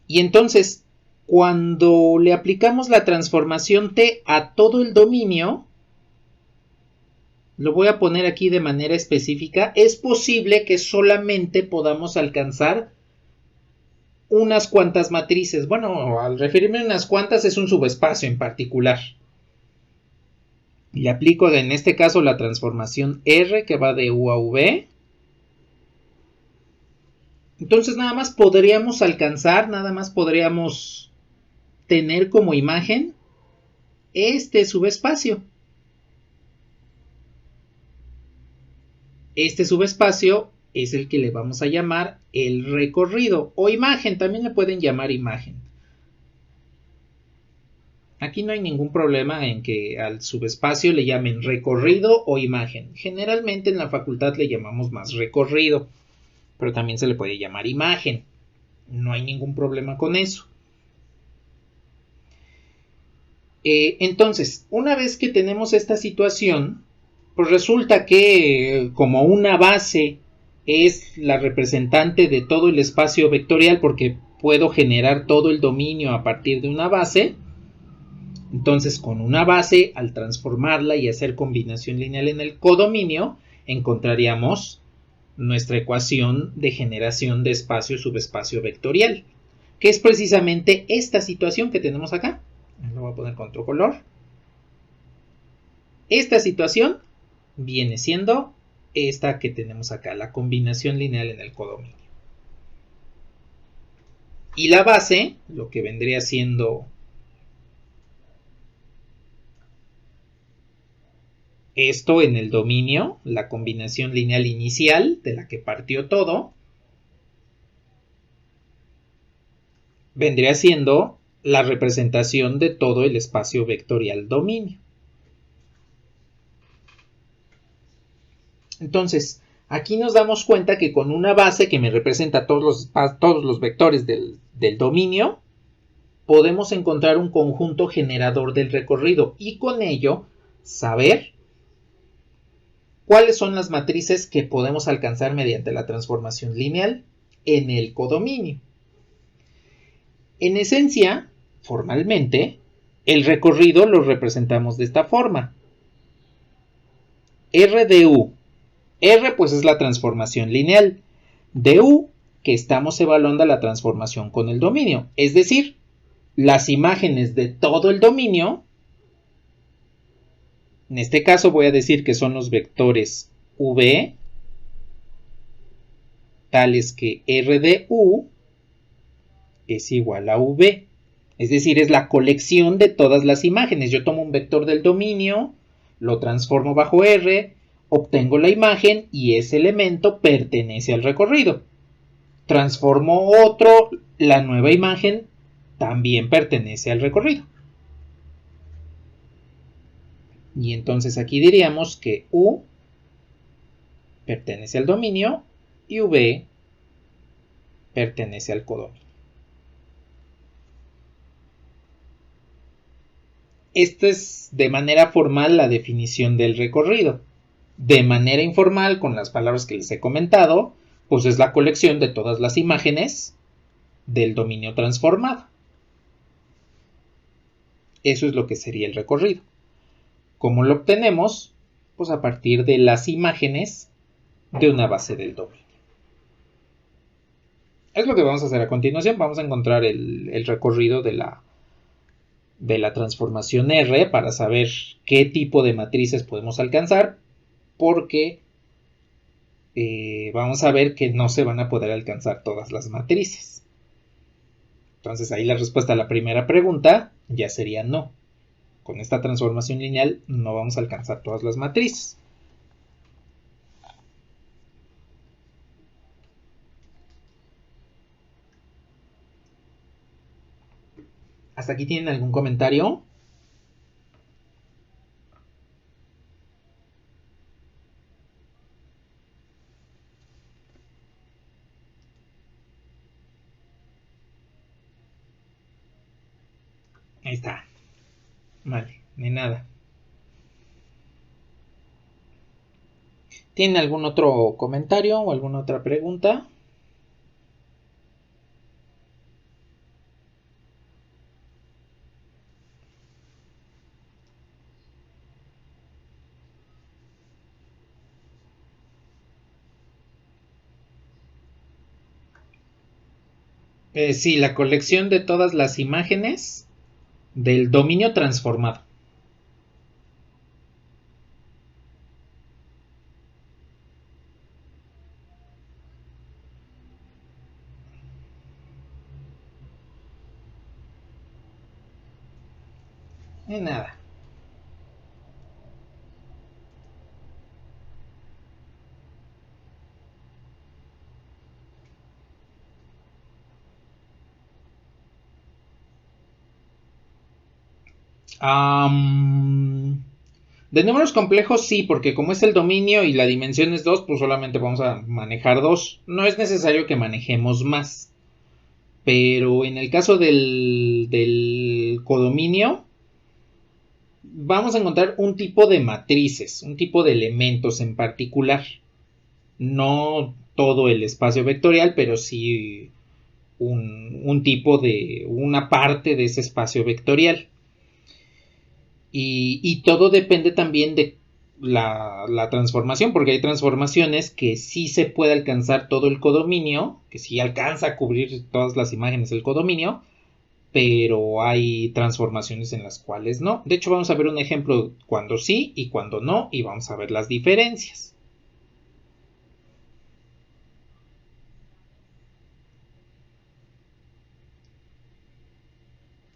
Y entonces, cuando le aplicamos la transformación T a todo el dominio, lo voy a poner aquí de manera específica, es posible que solamente podamos alcanzar unas cuantas matrices. Bueno, al referirme a unas cuantas es un subespacio en particular. Le aplico en este caso la transformación R que va de U a V. Entonces nada más podríamos alcanzar, nada más podríamos tener como imagen este subespacio. Este subespacio es el que le vamos a llamar el recorrido o imagen, también le pueden llamar imagen. Aquí no hay ningún problema en que al subespacio le llamen recorrido o imagen. Generalmente en la facultad le llamamos más recorrido, pero también se le puede llamar imagen. No hay ningún problema con eso. Entonces, una vez que tenemos esta situación, pues resulta que como una base es la representante de todo el espacio vectorial, porque puedo generar todo el dominio a partir de una base. Entonces, con una base, al transformarla y hacer combinación lineal en el codominio, encontraríamos nuestra ecuación de generación de espacio-subespacio vectorial, que es precisamente esta situación que tenemos acá. Lo voy a poner con otro color. Esta situación viene siendo esta que tenemos acá, la combinación lineal en el codominio. Y la base, lo que vendría siendo esto en el dominio, la combinación lineal inicial de la que partió todo, vendría siendo la representación de todo el espacio vectorial dominio. Entonces, aquí nos damos cuenta que con una base que me representa todos los vectores del dominio, podemos encontrar un conjunto generador del recorrido y con ello saber cuáles son las matrices que podemos alcanzar mediante la transformación lineal en el codominio. En esencia, formalmente, el recorrido lo representamos de esta forma. R de U. R pues es la transformación lineal. De U que estamos evaluando la transformación con el dominio. Es decir, las imágenes de todo el dominio. En este caso voy a decir que son los vectores V, tales que R de U es igual a V. Es decir, es la colección de todas las imágenes. Yo tomo un vector del dominio, lo transformo bajo R, obtengo la imagen y ese elemento pertenece al recorrido. Transformo otro, la nueva imagen también pertenece al recorrido. Y entonces aquí diríamos que U pertenece al dominio y V pertenece al codominio. Esta es de manera formal la definición del recorrido. De manera informal, con las palabras que les he comentado, pues es la colección de todas las imágenes del dominio transformado. Eso es lo que sería el recorrido. ¿Cómo lo obtenemos? Pues a partir de las imágenes de una base del dominio. Es lo que vamos a hacer a continuación. Vamos a encontrar el recorrido de la transformación R para saber qué tipo de matrices podemos alcanzar, porque vamos a ver que no se van a poder alcanzar todas las matrices. Entonces ahí la respuesta a la primera pregunta ya sería no. Con esta transformación lineal no vamos a alcanzar todas las matrices. ¿Hasta aquí tienen algún comentario? Ahí está. Vale, de nada. ¿Tienen algún otro comentario o alguna otra pregunta? Sí, la colección de todas las imágenes del dominio transformado. De nada. De números complejos sí, porque como es el dominio y la dimensión es 2, pues solamente vamos a manejar 2. No es necesario que manejemos más. Pero en el caso del codominio, vamos a encontrar un tipo de matrices, un tipo de elementos en particular. No todo el espacio vectorial, pero sí un tipo de, una parte de ese espacio vectorial. Y todo depende también de la transformación, porque hay transformaciones que sí se puede alcanzar todo el codominio, que sí alcanza a cubrir todas las imágenes del codominio, pero hay transformaciones en las cuales no. De hecho, vamos a ver un ejemplo cuando sí y cuando no, y vamos a ver las diferencias.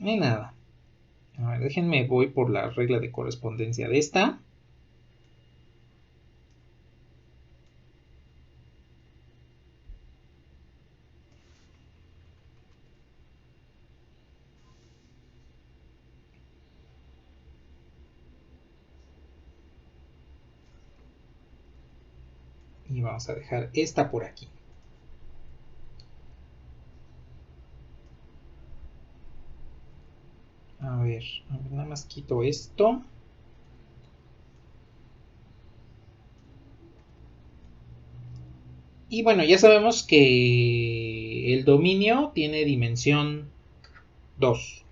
Ni nada. A ver, déjenme, voy por la regla de correspondencia de esta. Y vamos a dejar esta por aquí. A ver, nada más quito esto. Y bueno, ya sabemos que el dominio tiene dimensión 2.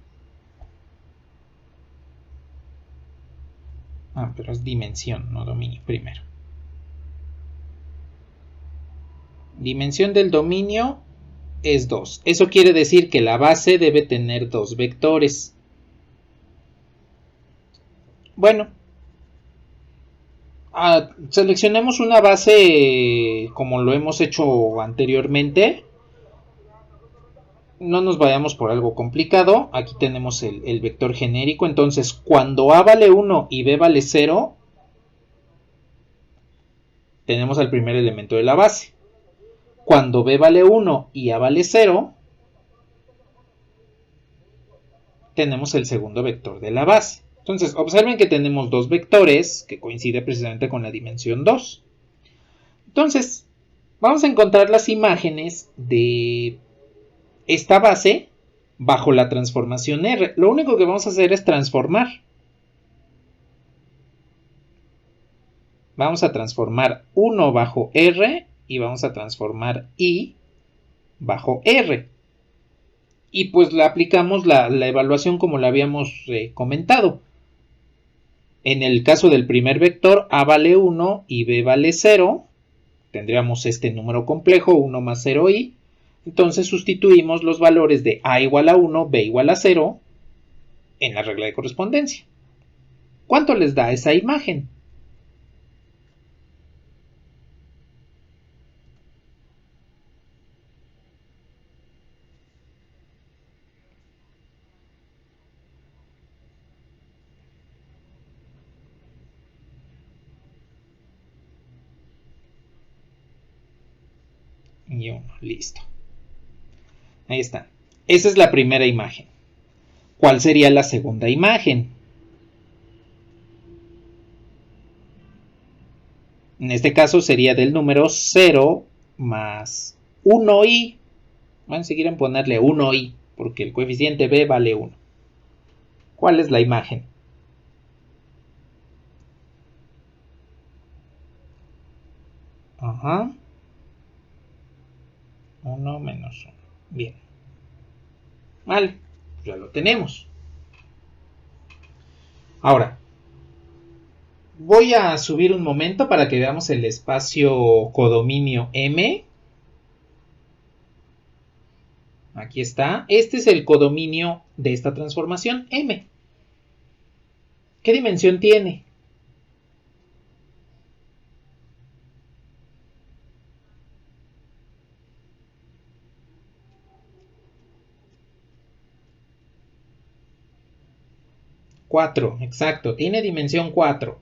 Pero es dimensión, no dominio primero. Dimensión del dominio es 2. Eso quiere decir que la base debe tener 2 vectores. Bueno, seleccionemos una base como lo hemos hecho anteriormente. No nos vayamos por algo complicado. Aquí tenemos el vector genérico. Entonces, cuando A vale 1 y B vale 0, tenemos al primer elemento de la base. Cuando B vale 1 y A vale 0, tenemos el segundo vector de la base. Entonces, observen que tenemos dos vectores que coinciden precisamente con la dimensión 2. Entonces, vamos a encontrar las imágenes de esta base bajo la transformación R. Lo único que vamos a hacer es transformar. Vamos a transformar 1 bajo R y vamos a transformar I bajo R. Y pues le aplicamos la evaluación como la habíamos comentado. En el caso del primer vector, A vale 1 y B vale 0. Tendríamos este número complejo, 1 más 0i. Entonces sustituimos los valores de A igual a 1, B igual a 0 en la regla de correspondencia. ¿Cuánto les da esa imagen? Y 1, listo. Ahí está. Esa es la primera imagen. ¿Cuál sería la segunda imagen? En este caso sería del número 0 más 1i. Van a seguir en ponerle 1i, porque el coeficiente b vale 1. ¿Cuál es la imagen? Ajá. 1 menos 1. Bien. Vale, ya lo tenemos. Ahora, voy a subir un momento para que veamos el espacio codominio M. Aquí está. Este es el codominio de esta transformación M. ¿Qué dimensión tiene? Cuatro, exacto. Tiene dimensión 4.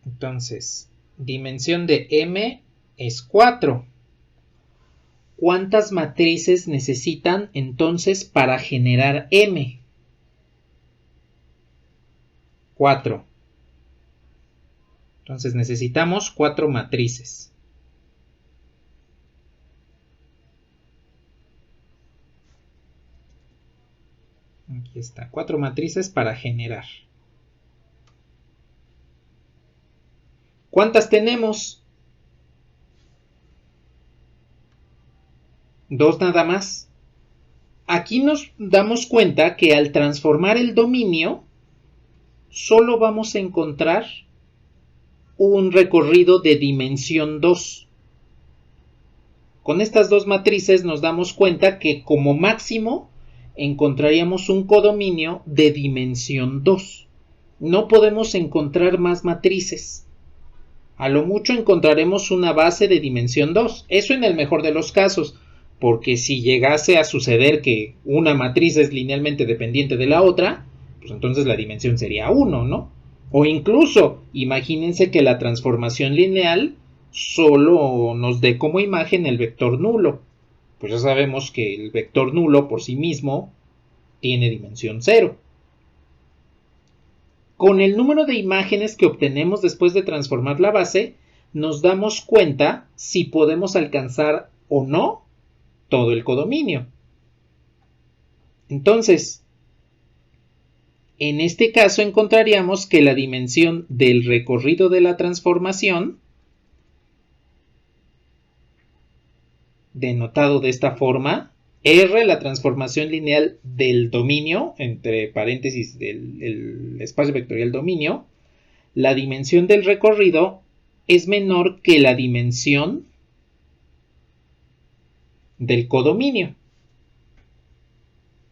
Entonces, dimensión de M es 4. ¿Cuántas matrices necesitan entonces para generar M? 4. Entonces necesitamos 4 matrices. Aquí está, 4 matrices para generar. ¿Cuántas tenemos? 2 nada más. Aquí nos damos cuenta que al transformar el dominio, solo vamos a encontrar un recorrido de dimensión 2. Con estas dos matrices nos damos cuenta que como máximo encontraríamos un codominio de dimensión 2. No podemos encontrar más matrices. A lo mucho encontraremos una base de dimensión 2, eso en el mejor de los casos, porque si llegase a suceder que una matriz es linealmente dependiente de la otra, pues entonces la dimensión sería 1, ¿no? O incluso, imagínense que la transformación lineal solo nos dé como imagen el vector nulo. Pues ya sabemos que el vector nulo por sí mismo tiene dimensión 0. Con el número de imágenes que obtenemos después de transformar la base, nos damos cuenta si podemos alcanzar o no todo el codominio. Entonces, en este caso encontraríamos que la dimensión del recorrido de la transformación, denotado de esta forma, R, la transformación lineal del dominio, entre paréntesis el espacio vectorial dominio, la dimensión del recorrido es menor que la dimensión del codominio.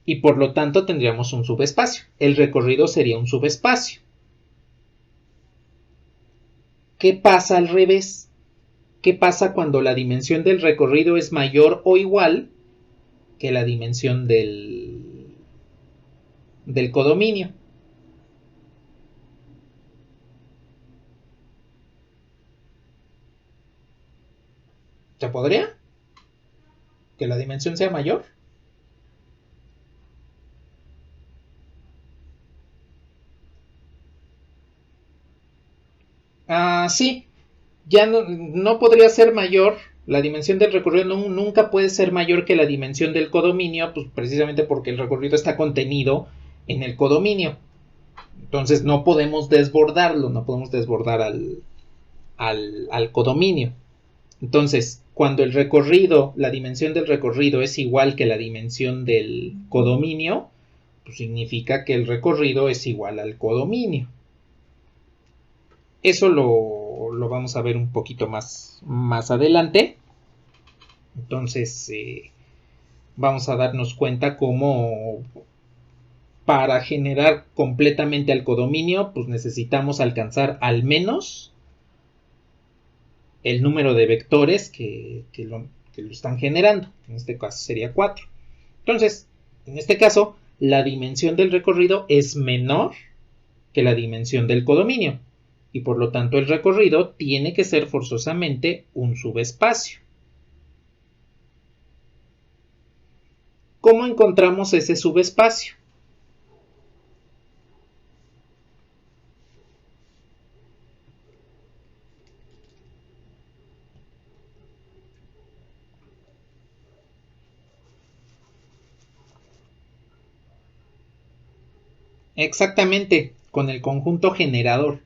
Y por lo tanto tendríamos un subespacio. El recorrido sería un subespacio. ¿Qué pasa al revés? ¿Qué pasa cuando la dimensión del recorrido es mayor o igual que la dimensión del codominio? ¿Se podría? ¿Que la dimensión sea mayor? Sí. Ya no podría ser mayor. La dimensión del recorrido nunca puede ser mayor que la dimensión del codominio, pues precisamente porque el recorrido está contenido en el codominio. Entonces no podemos desbordarlo, no podemos desbordar al codominio. Entonces, cuando el recorrido, la dimensión del recorrido es igual que la dimensión del codominio, pues significa que el recorrido es igual al codominio. Eso lo vamos a ver un poquito más adelante. Entonces, vamos a darnos cuenta cómo para generar completamente al codominio, pues necesitamos alcanzar al menos el número de vectores que lo están generando. En este caso sería 4. Entonces, en este caso, la dimensión del recorrido es menor que la dimensión del codominio. Y por lo tanto el recorrido tiene que ser forzosamente un subespacio. ¿Cómo encontramos ese subespacio? Exactamente, con el conjunto generador.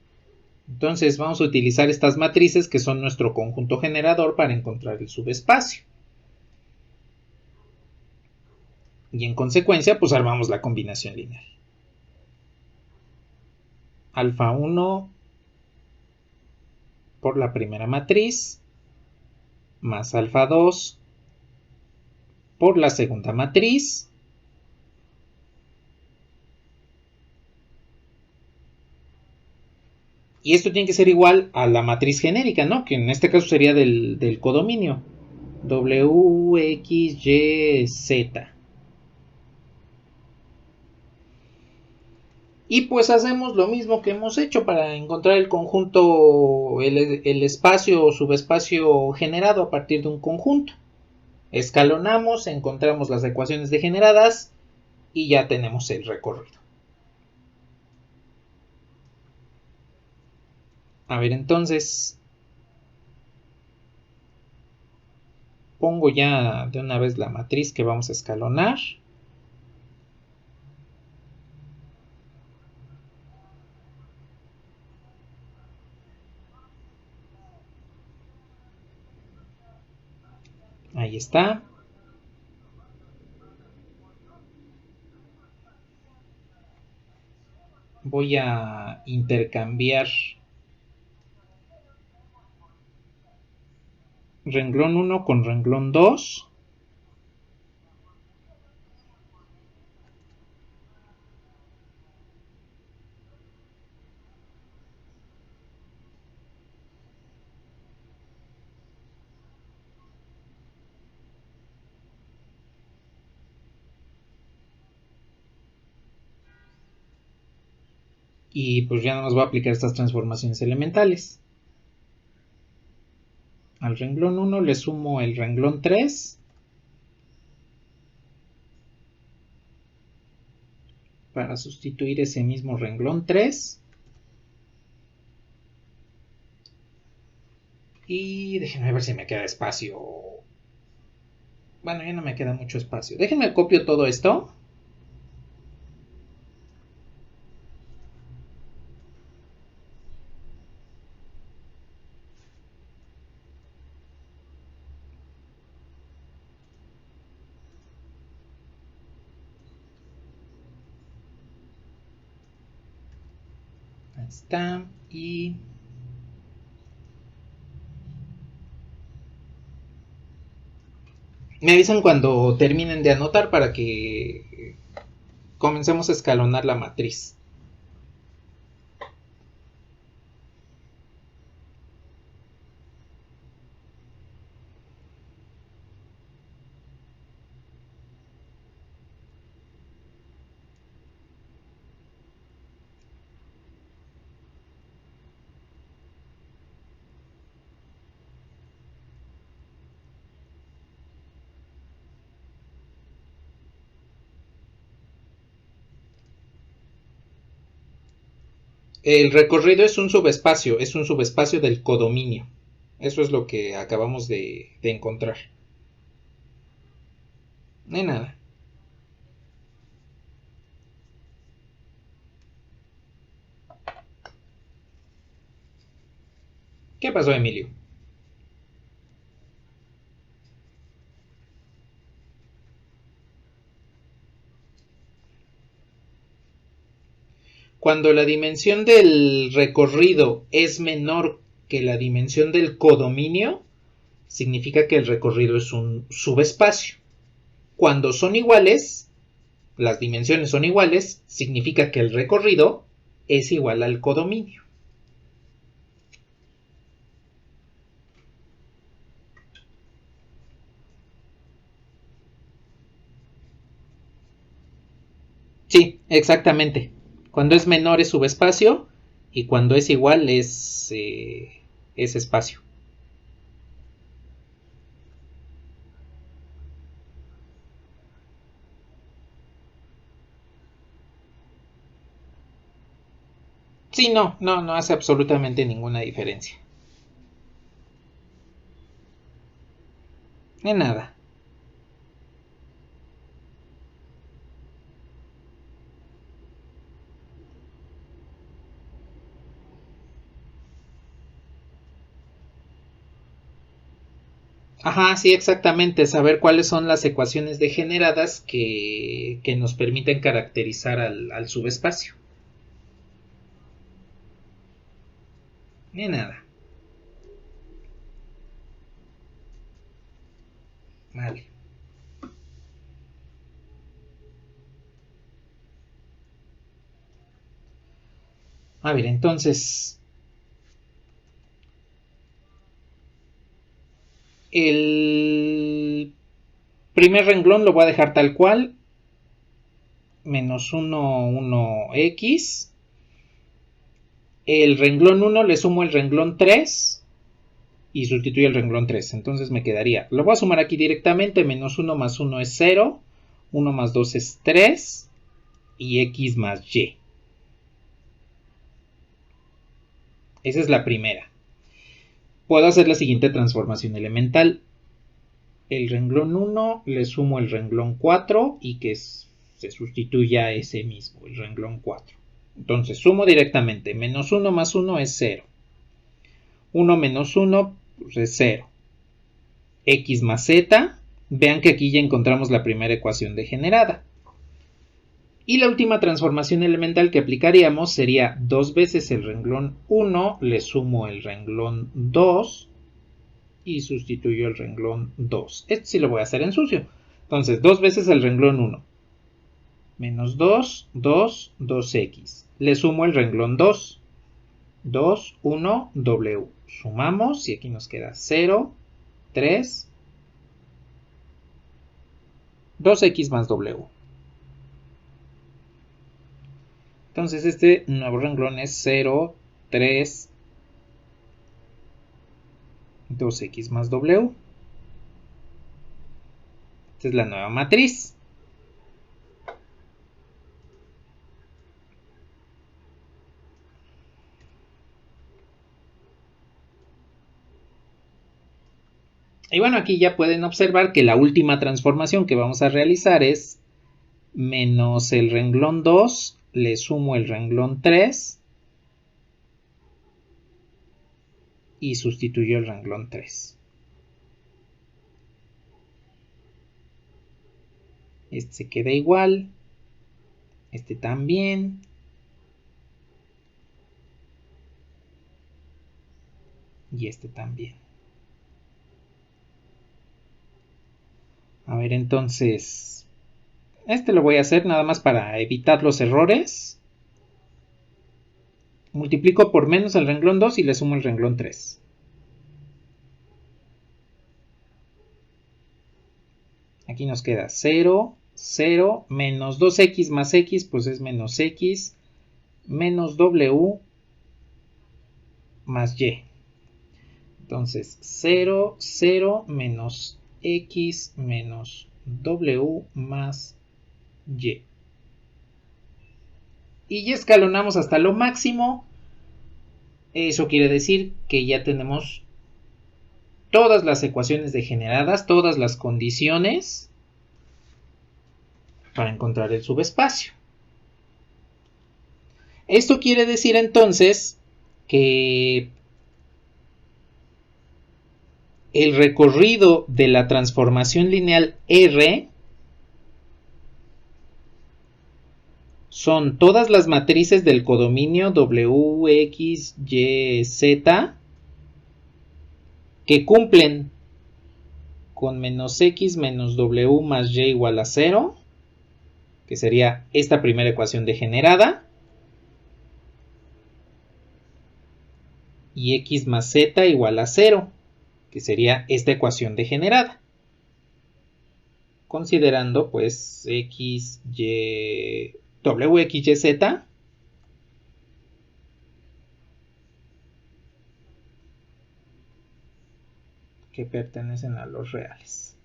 Entonces vamos a utilizar estas matrices que son nuestro conjunto generador para encontrar el subespacio. Y en consecuencia, pues armamos la combinación lineal. Alfa 1 por la primera matriz más alfa 2 por la segunda matriz y esto tiene que ser igual a la matriz genérica, ¿no? Que en este caso sería del codominio W, X, Y, Z. Y pues hacemos lo mismo que hemos hecho para encontrar el conjunto, el espacio o subespacio generado a partir de un conjunto. Escalonamos, encontramos las ecuaciones degeneradas y ya tenemos el recorrido. A ver, entonces pongo ya de una vez la matriz que vamos a escalonar. Ahí está. Voy a intercambiar renglón 1 con renglón 2. Y pues ya no nos va a aplicar estas transformaciones elementales. Al renglón 1 le sumo el renglón 3 para sustituir ese mismo renglón 3. Y déjenme ver si me queda espacio. Bueno, ya no me queda mucho espacio. Déjenme copio todo esto. Ahí está. Y me avisan cuando terminen de anotar para que comencemos a escalonar la matriz. El recorrido es un subespacio del codominio. Eso es lo que acabamos de encontrar. No hay nada. ¿Qué pasó, Emilio? Cuando la dimensión del recorrido es menor que la dimensión del codominio, significa que el recorrido es un subespacio. Cuando son iguales, las dimensiones son iguales, significa que el recorrido es igual al codominio. Sí, exactamente. Cuando es menor es subespacio y cuando es igual es espacio. Sí, no hace absolutamente ninguna diferencia. De nada. Ajá, sí, exactamente. Saber cuáles son las ecuaciones degeneradas que nos permiten caracterizar al subespacio. De nada. Vale. A ver, entonces, el primer renglón lo voy a dejar tal cual. Menos 1, 1x. El renglón 1 le sumo el renglón 3 y sustituyo el renglón 3. Entonces me quedaría, lo voy a sumar aquí directamente, menos 1 más 1 es 0, 1 más 2 es 3 y x más y. Esa es la primera. Puedo hacer la siguiente transformación elemental. El renglón 1 le sumo el renglón 4 y que se sustituya ese mismo, el renglón 4. Entonces sumo directamente, menos 1 más 1 es 0. 1 menos 1 pues es 0. X más z. Vean que aquí ya encontramos la primera ecuación degenerada. Y la última transformación elemental que aplicaríamos sería 2 veces el renglón 1, le sumo el renglón 2 y sustituyo el renglón 2. Esto sí lo voy a hacer en sucio. Entonces, 2 veces el renglón 1. Menos 2, 2, 2x. Le sumo el renglón 2. 2, 1, w. Sumamos y aquí nos queda 0, 3, 2x más w. Entonces este nuevo renglón es 0, 3, 2x más w. Esta es la nueva matriz. Y bueno, aquí ya pueden observar que la última transformación que vamos a realizar es menos el renglón 2, le sumo el renglón 3 y sustituyo el renglón 3. Este se queda igual, este también. Y este también. A ver, entonces, este lo voy a hacer nada más para evitar los errores. Multiplico por menos el renglón 2 y le sumo el renglón 3. Aquí nos queda 0, 0, menos 2x más x, pues es menos x, menos w más y. Entonces, 0, 0, menos x, menos w más y. Y ya escalonamos hasta lo máximo. Eso quiere decir que ya tenemos todas las ecuaciones degeneradas, todas las condiciones para encontrar el subespacio. Esto quiere decir entonces que el recorrido de la transformación lineal R son todas las matrices del codominio W, X, Y, Z que cumplen con menos X menos W más Y igual a 0, que sería esta primera ecuación degenerada, y X más Z igual a 0, que sería esta ecuación degenerada. Considerando pues X, Y, W, X, Y, Z que pertenecen a los reales.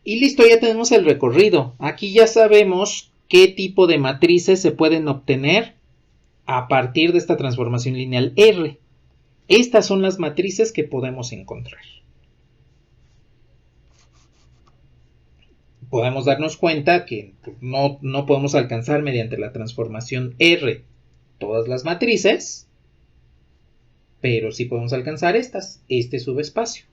Y listo, ya tenemos el recorrido. Aquí ya sabemos qué tipo de matrices se pueden obtener a partir de esta transformación lineal R. Estas son las matrices que podemos encontrar. Podemos darnos cuenta que no podemos alcanzar mediante la transformación R todas las matrices, pero sí podemos alcanzar este subespacio.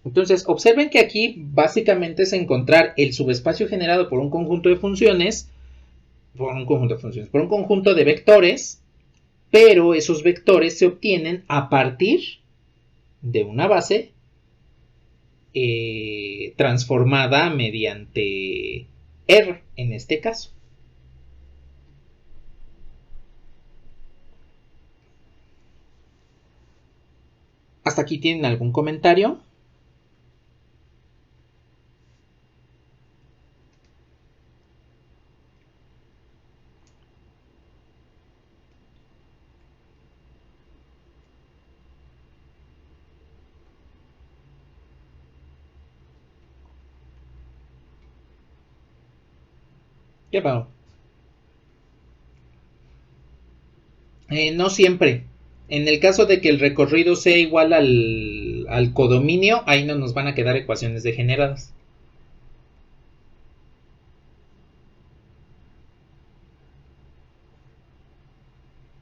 Entonces, observen que aquí básicamente es encontrar el subespacio generado por un conjunto de funciones, por un conjunto de vectores, pero esos vectores se obtienen a partir de una base transformada mediante R en este caso. ¿Hasta aquí tienen algún comentario? ¿Qué pasó? No siempre. En el caso de que el recorrido sea igual al codominio, ahí no nos van a quedar ecuaciones degeneradas.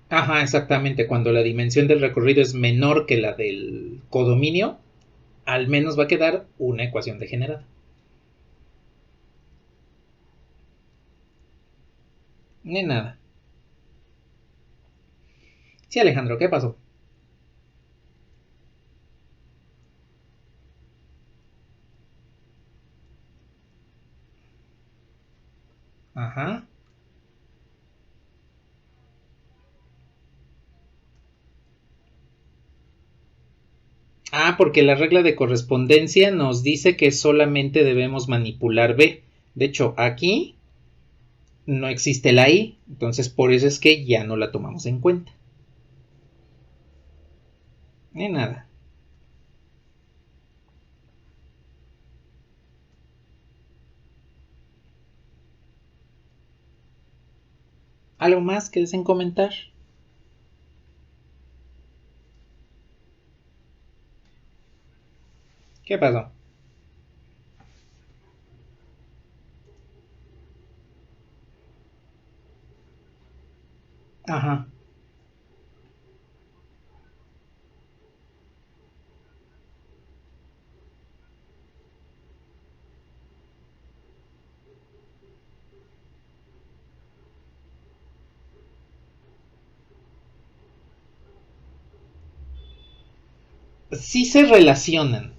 Ajá, exactamente. Cuando la dimensión del recorrido es menor que la del codominio, al menos va a quedar una ecuación degenerada. Ni nada. Sí, Alejandro, ¿qué pasó? Ajá. Ah, porque la regla de correspondencia nos dice que solamente debemos manipular B. De hecho, aquí no existe la i, entonces por eso es que ya no la tomamos en cuenta. Ni nada. ¿Algo más que deseen comentar? ¿Qué pasó? Ajá. Sí se relacionan.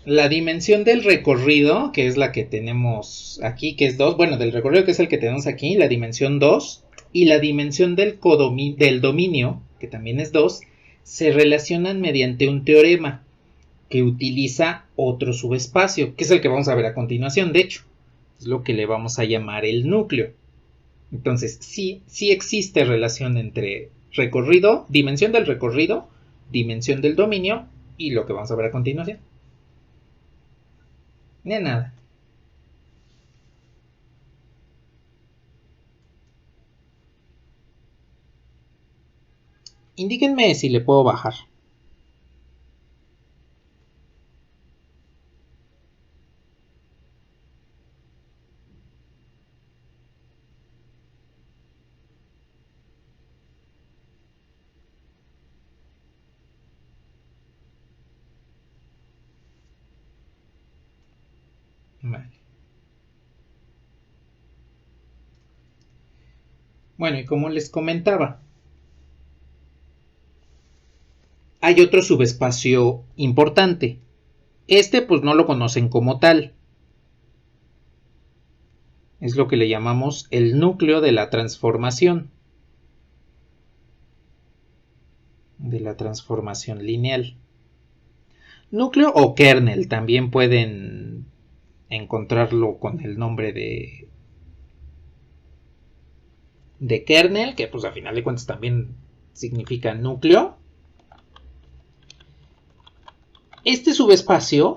La dimensión del recorrido, que es la que tenemos aquí, que es 2, bueno, del recorrido que es el que tenemos aquí, la dimensión 2, y la dimensión del dominio, que también es 2, se relacionan mediante un teorema que utiliza otro subespacio, que es el que vamos a ver a continuación, de hecho. Es lo que le vamos a llamar el núcleo. Entonces, sí existe relación entre recorrido, dimensión del dominio y lo que vamos a ver a continuación. De nada. Indíquenme si le puedo bajar. Vale. Bueno, y como les comentaba, hay otro subespacio importante. Este pues no lo conocen como tal. Es lo que le llamamos el núcleo de la transformación. De la transformación lineal. Núcleo o kernel también pueden encontrarlo con el nombre de kernel, que pues a final de cuentas también significa núcleo. Este subespacio,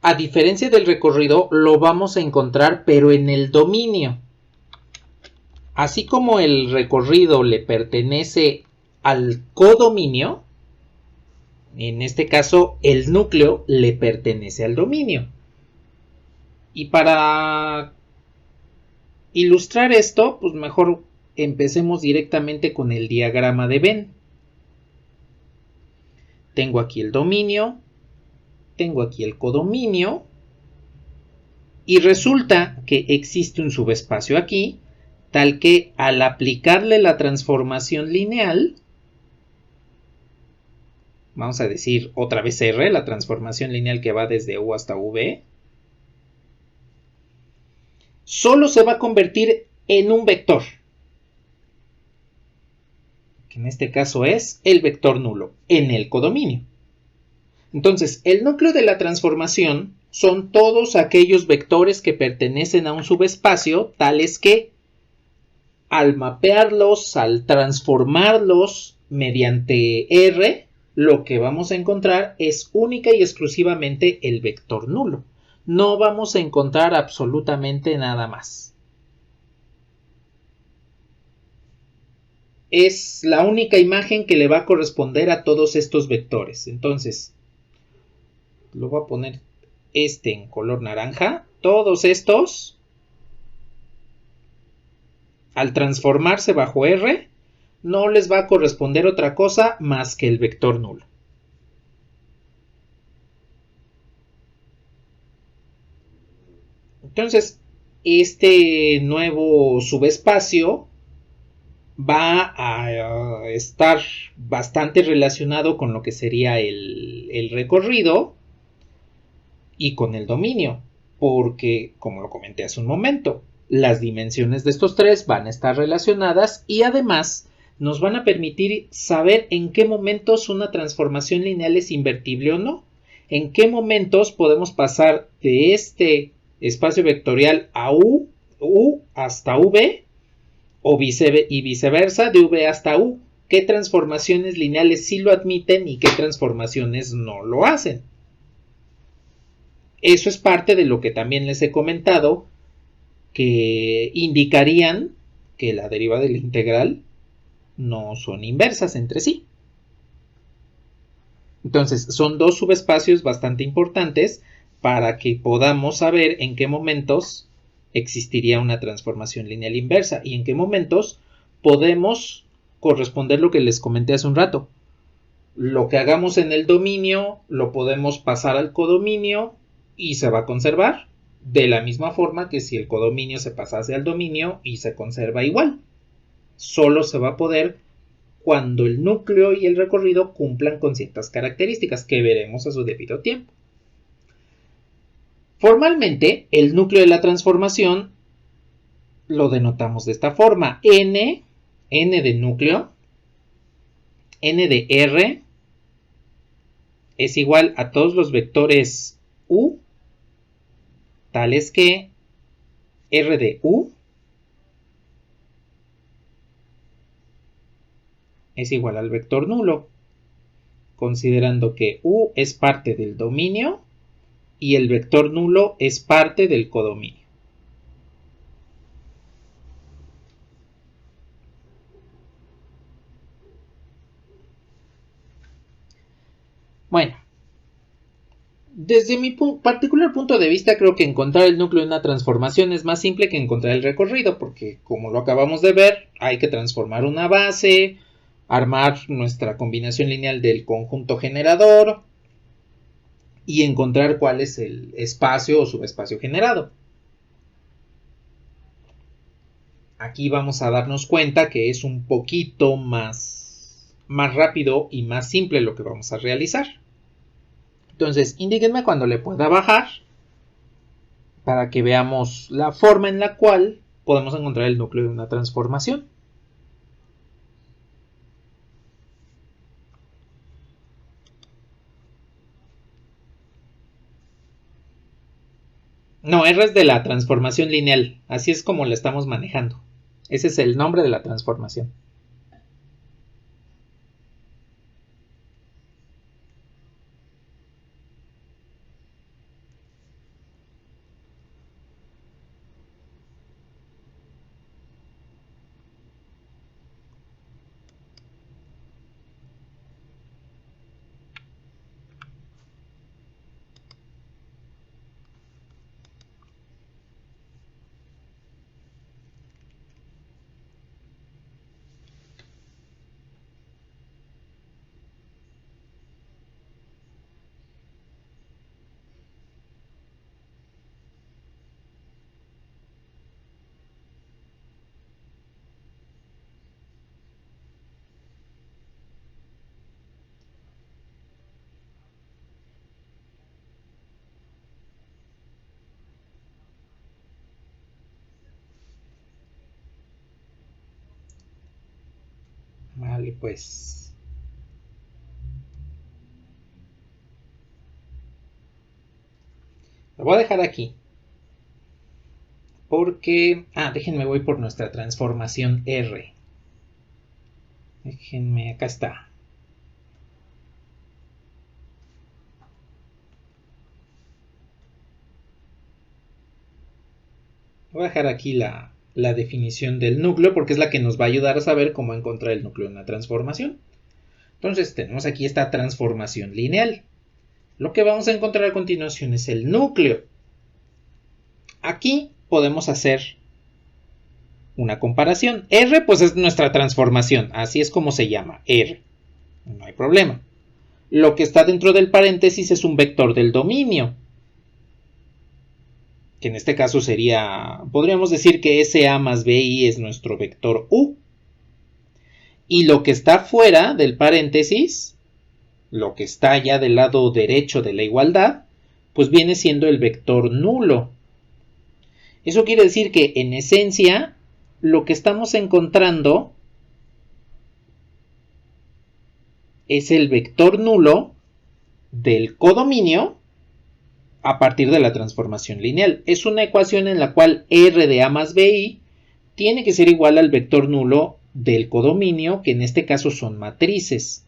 a diferencia del recorrido, lo vamos a encontrar pero en el dominio. Así como el recorrido le pertenece al codominio, en este caso el núcleo le pertenece al dominio. Y para ilustrar esto, pues mejor empecemos directamente con el diagrama de Venn. Tengo aquí el dominio, tengo aquí el codominio, y resulta que existe un subespacio aquí, tal que al aplicarle la transformación lineal, vamos a decir otra vez R, la transformación lineal que va desde U hasta V, solo se va a convertir en un vector, que en este caso es el vector nulo, en el codominio. Entonces, el núcleo de la transformación son todos aquellos vectores que pertenecen a un subespacio, tales que al mapearlos, al transformarlos mediante R, lo que vamos a encontrar es única y exclusivamente el vector nulo. No vamos a encontrar absolutamente nada más. Es la única imagen que le va a corresponder a todos estos vectores. Entonces, lo voy a poner en color naranja. Todos estos, al transformarse bajo R, no les va a corresponder otra cosa más que el vector nulo. Entonces, este nuevo subespacio va a estar bastante relacionado con lo que sería el recorrido y con el dominio, porque, como lo comenté hace un momento, las dimensiones de estos tres van a estar relacionadas y además nos van a permitir saber en qué momentos una transformación lineal es invertible o no, en qué momentos podemos pasar de este espacio vectorial a U U hasta V y viceversa de V hasta U. ¿Qué transformaciones lineales sí lo admiten y qué transformaciones no lo hacen? Eso es parte de lo que también les he comentado, que indicarían que la deriva de la integral no son inversas entre sí. Entonces, son dos subespacios bastante importantes para que podamos saber en qué momentos existiría una transformación lineal inversa y en qué momentos podemos corresponder lo que les comenté hace un rato. Lo que hagamos en el dominio lo podemos pasar al codominio y se va a conservar de la misma forma que si el codominio se pasase al dominio y se conserva igual. Solo se va a poder cuando el núcleo y el recorrido cumplan con ciertas características que veremos a su debido tiempo. Formalmente, el núcleo de la transformación lo denotamos de esta forma: n de núcleo, n de r es igual a todos los vectores u, tales que r de u es igual al vector nulo, considerando que u es parte del dominio y el vector nulo es parte del codominio. Bueno, desde mi particular punto de vista, creo que encontrar el núcleo de una transformación es más simple que encontrar el recorrido, porque como lo acabamos de ver, hay que transformar una base, armar nuestra combinación lineal del conjunto generador y encontrar cuál es el espacio o subespacio generado. Aquí vamos a darnos cuenta que es un poquito más rápido y más simple lo que vamos a realizar. Entonces, indíquenme cuando le pueda bajar para que veamos la forma en la cual podemos encontrar el núcleo de una transformación. No, R es de la transformación lineal, así es como la estamos manejando. Ese es el nombre de la transformación. Vale, pues lo voy a dejar aquí porque... déjenme, voy por nuestra transformación R. Déjenme, acá está. Voy a dejar aquí la definición del núcleo porque es la que nos va a ayudar a saber cómo encontrar el núcleo de una transformación. Entonces tenemos aquí esta transformación lineal. Lo que vamos a encontrar a continuación es el núcleo. Aquí podemos hacer una comparación. R pues es nuestra transformación, así es como se llama, R. No hay problema. Lo que está dentro del paréntesis es un vector del dominio, que en este caso sería, podríamos decir que SA más BI es nuestro vector U. Y lo que está fuera del paréntesis, lo que está ya del lado derecho de la igualdad, pues viene siendo el vector nulo. Eso quiere decir que en esencia lo que estamos encontrando es el vector nulo del codominio a partir de la transformación lineal. Es una ecuación en la cual R de A más BI tiene que ser igual al vector nulo del codominio, que en este caso son matrices.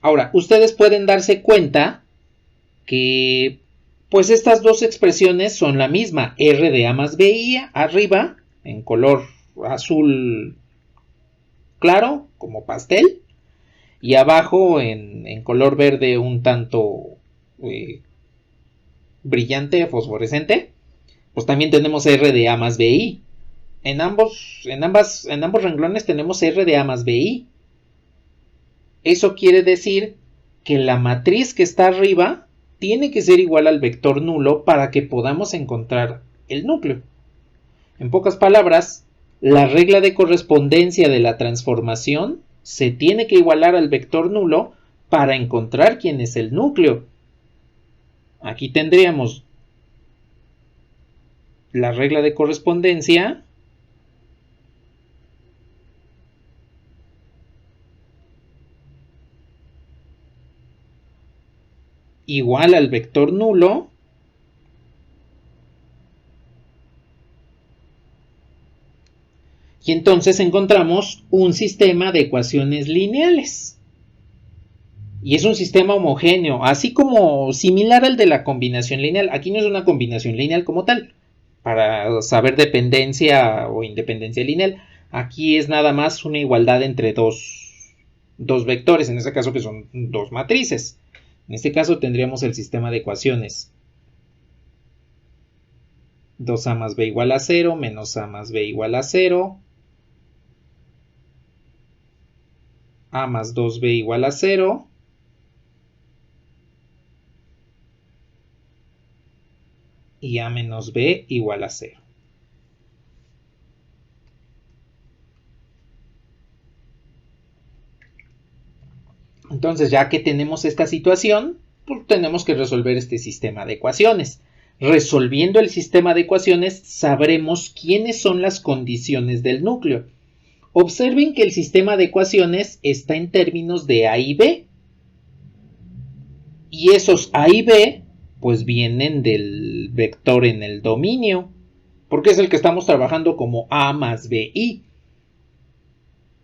Ahora, ustedes pueden darse cuenta que pues estas dos expresiones son la misma. R de A más BI arriba, en color azul claro, como pastel, y abajo en color verde un tanto brillante, fosforescente, pues también tenemos R de A más BI. En ambos renglones tenemos R de A más BI. Eso quiere decir que la matriz que está arriba tiene que ser igual al vector nulo para que podamos encontrar el núcleo. En pocas palabras, la regla de correspondencia de la transformación se tiene que igualar al vector nulo para encontrar quién es el núcleo. Aquí tendríamos la regla de correspondencia igual al vector nulo y entonces encontramos un sistema de ecuaciones lineales. Y es un sistema homogéneo, así como similar al de la combinación lineal. Aquí no es una combinación lineal como tal, para saber dependencia o independencia lineal. Aquí es nada más una igualdad entre dos vectores, en este caso que son dos matrices. En este caso tendríamos el sistema de ecuaciones 2a más b igual a 0, menos a más b igual a 0, a más 2b igual a 0, y a menos b igual a 0. Entonces, ya que tenemos esta situación, pues tenemos que resolver este sistema de ecuaciones. Resolviendo el sistema de ecuaciones, sabremos quiénes son las condiciones del núcleo. Observen que el sistema de ecuaciones está en términos de A y B. Y esos A y B, pues vienen del vector en el dominio, porque es el que estamos trabajando como A más BI.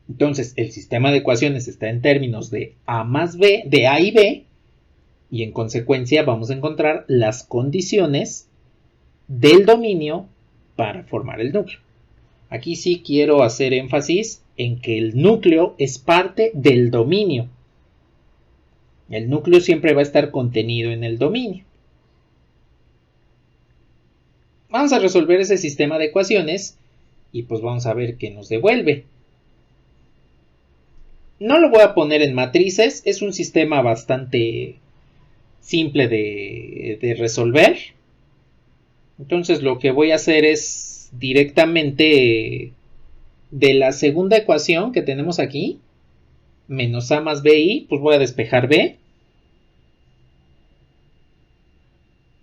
Entonces, el sistema de ecuaciones está en términos de A más B, de A y B, y en consecuencia vamos a encontrar las condiciones del dominio para formar el núcleo. Aquí sí quiero hacer énfasis en que el núcleo es parte del dominio. El núcleo siempre va a estar contenido en el dominio. Vamos a resolver ese sistema de ecuaciones y pues vamos a ver qué nos devuelve. No lo voy a poner en matrices, es un sistema bastante simple de resolver. Entonces lo que voy a hacer es directamente de la segunda ecuación que tenemos aquí, menos a más bi, pues voy a despejar b.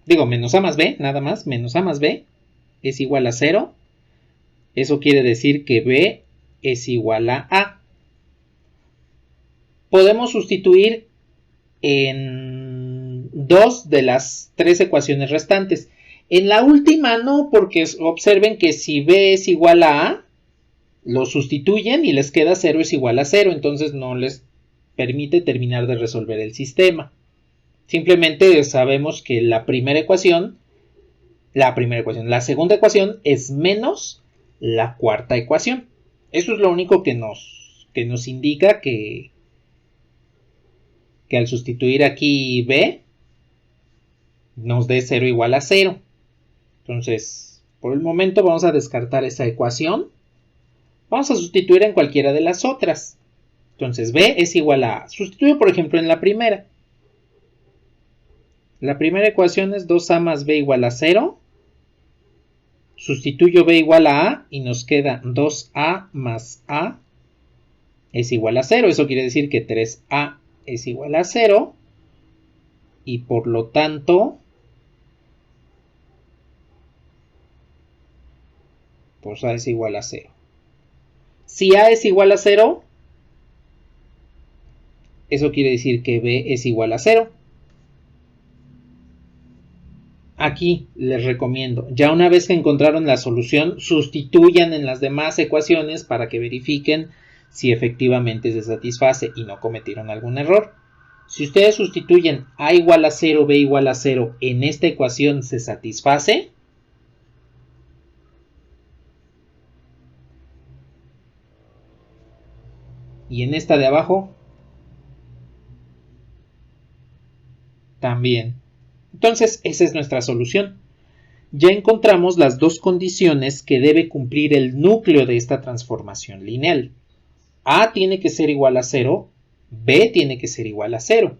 Digo, menos a más b, nada más, menos a más b es igual a 0. Eso quiere decir que b es igual a a. Podemos sustituir en dos de las tres ecuaciones restantes. En la última no, porque observen que si b es igual a a, lo sustituyen y les queda 0 es igual a 0, entonces no les permite terminar de resolver el sistema. Simplemente sabemos que la segunda ecuación es menos la cuarta ecuación. Eso es lo único que nos indica que al sustituir aquí b nos dé 0 igual a 0. Entonces, por el momento vamos a descartar esa ecuación. Vamos a sustituir en cualquiera de las otras. Entonces, b es igual a a. Sustituyo, por ejemplo, en la primera. La primera ecuación es 2a más b igual a 0. Sustituyo b igual a a y nos queda 2a más a es igual a 0. Eso quiere decir que 3a es igual a 0. Y por lo tanto, pues a es igual a 0. Si a es igual a 0, Eso quiere decir que b es igual a 0. Aquí les recomiendo, ya una vez que encontraron la solución, sustituyan en las demás ecuaciones para que verifiquen si efectivamente se satisface y no cometieron algún error. Si ustedes sustituyen a igual a 0, b igual a 0 en esta ecuación, ¿se satisface? Y en esta de abajo, también. Entonces, esa es nuestra solución. Ya encontramos las dos condiciones que debe cumplir el núcleo de esta transformación lineal. A tiene que ser igual a 0, B tiene que ser igual a 0.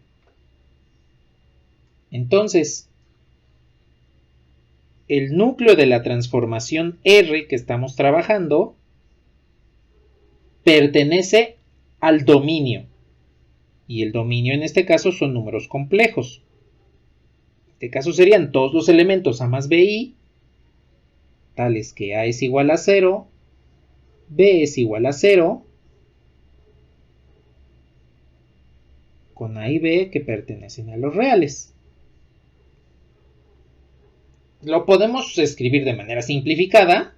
Entonces, el núcleo de la transformación R que estamos trabajando pertenece al dominio. Y el dominio en este caso son números complejos. En este caso serían todos los elementos A más BI, tales que A es igual a 0, B es igual a 0, con A y B que pertenecen a los reales. Lo podemos escribir de manera simplificada.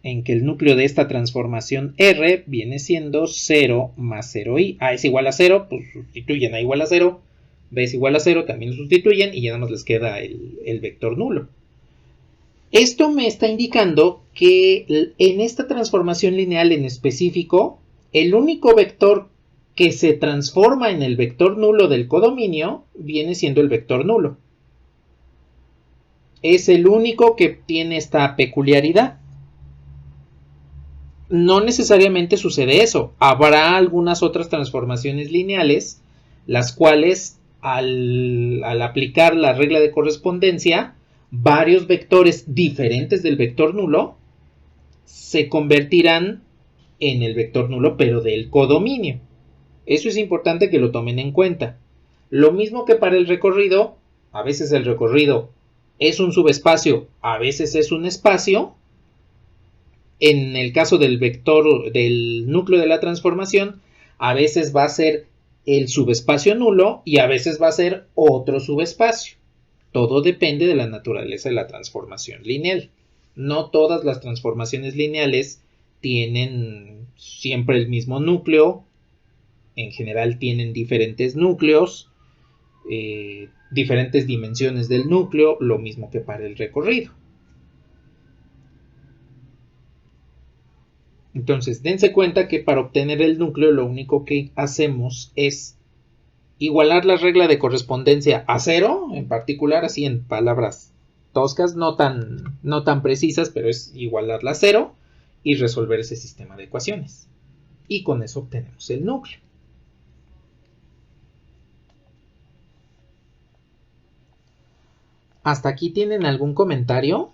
En que el núcleo de esta transformación R viene siendo 0 más 0i. A es igual a 0, pues sustituyen A igual a 0. B es igual a 0, también lo sustituyen y ya nada más les queda el vector nulo. Esto me está indicando que en esta transformación lineal en específico, el único vector que se transforma en el vector nulo del codominio viene siendo el vector nulo. Es el único que tiene esta peculiaridad. No necesariamente sucede eso. Habrá algunas otras transformaciones lineales, las cuales al aplicar la regla de correspondencia, varios vectores diferentes del vector nulo se convertirán en el vector nulo, pero del codominio. Eso es importante que lo tomen en cuenta. Lo mismo que para el recorrido, a veces el recorrido es un subespacio, a veces es un espacio. En el caso del vector del núcleo de la transformación, a veces va a ser el subespacio nulo y a veces va a ser otro subespacio. Todo depende de la naturaleza de la transformación lineal. No todas las transformaciones lineales tienen siempre el mismo núcleo. En general tienen diferentes núcleos, diferentes dimensiones del núcleo, lo mismo que para el recorrido. Entonces, dense cuenta que para obtener el núcleo lo único que hacemos es igualar la regla de correspondencia a 0, en particular así en palabras toscas, no tan precisas, pero es igualarla a 0 y resolver ese sistema de ecuaciones. Y con eso obtenemos el núcleo. ¿Hasta aquí tienen algún comentario?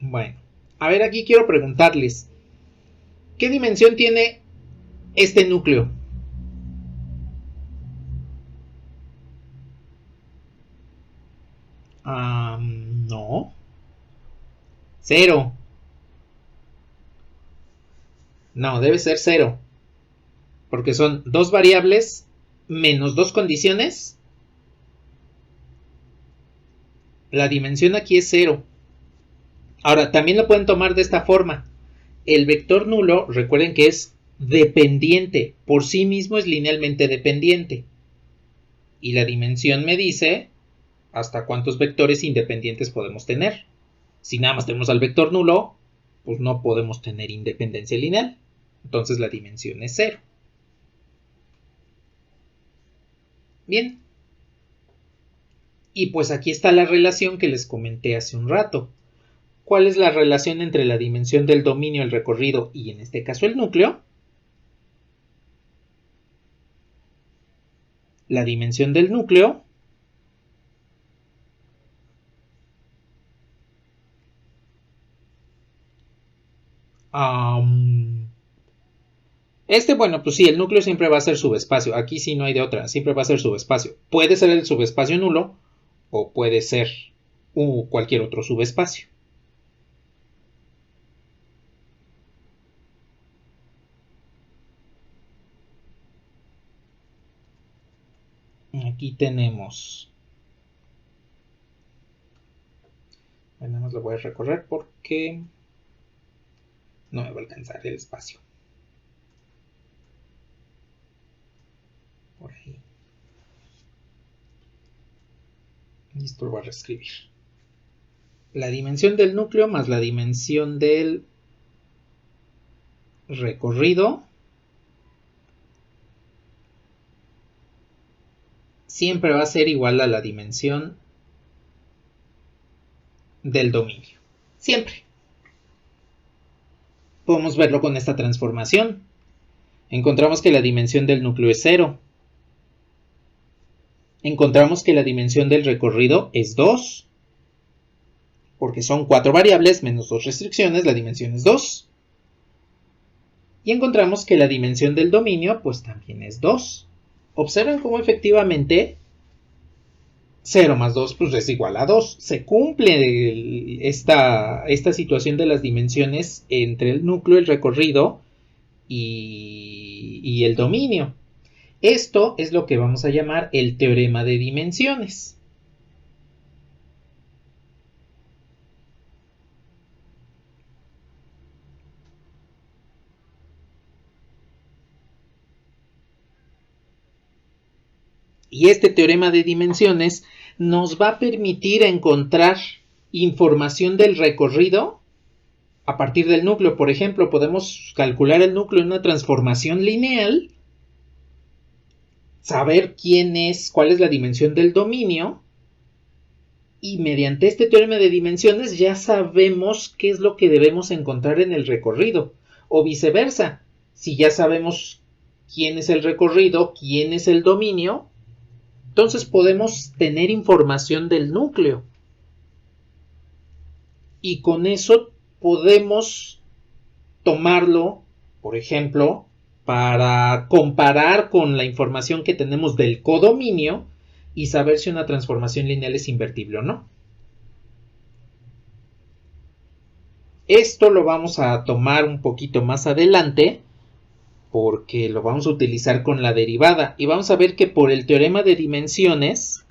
Bueno, a ver, aquí quiero preguntarles, ¿qué dimensión tiene este núcleo? No. 0. No, debe ser 0. Porque son dos variables menos dos condiciones. La dimensión aquí es 0. Ahora, también lo pueden tomar de esta forma. El vector nulo, recuerden que es dependiente. Por sí mismo es linealmente dependiente. Y la dimensión me dice hasta cuántos vectores independientes podemos tener. Si nada más tenemos al vector nulo, pues no podemos tener independencia lineal. Entonces la dimensión es 0. Bien. Y pues aquí está la relación que les comenté hace un rato. ¿Cuál es la relación entre la dimensión del dominio, el recorrido y en este caso el núcleo? La dimensión del núcleo Bueno, pues sí, el núcleo siempre va a ser subespacio. Aquí sí no hay de otra, siempre va a ser subespacio. Puede ser el subespacio nulo o puede ser cualquier otro subespacio. Aquí tenemos. Bueno, nada más lo voy a recorrer porque no me va a alcanzar el espacio. Por ahí. Listo, lo voy a reescribir. La dimensión del núcleo más la dimensión del recorrido siempre va a ser igual a la dimensión del dominio. Siempre. Podemos verlo con esta transformación. Encontramos que la dimensión del núcleo es 0. Encontramos que la dimensión del recorrido es 2. Porque son 4 variables menos 2 restricciones, la dimensión es 2. Y encontramos que la dimensión del dominio pues también es 2. Observen cómo efectivamente 0 más 2 pues es igual a 2. Se cumple esta situación de las dimensiones entre el núcleo, el recorrido y el dominio. Esto es lo que vamos a llamar el teorema de dimensiones. Y este teorema de dimensiones nos va a permitir encontrar información del recorrido a partir del núcleo. Por ejemplo, podemos calcular el núcleo en una transformación lineal, saber cuál es la dimensión del dominio, y mediante este teorema de dimensiones ya sabemos qué es lo que debemos encontrar en el recorrido. O viceversa, si ya sabemos quién es el recorrido, quién es el dominio, entonces podemos tener información del núcleo. Y con eso podemos tomarlo, por ejemplo, para comparar con la información que tenemos del codominio y saber si una transformación lineal es invertible o no. Esto lo vamos a tomar un poquito más adelante porque lo vamos a utilizar con la derivada. Y vamos a ver que por el teorema de dimensiones,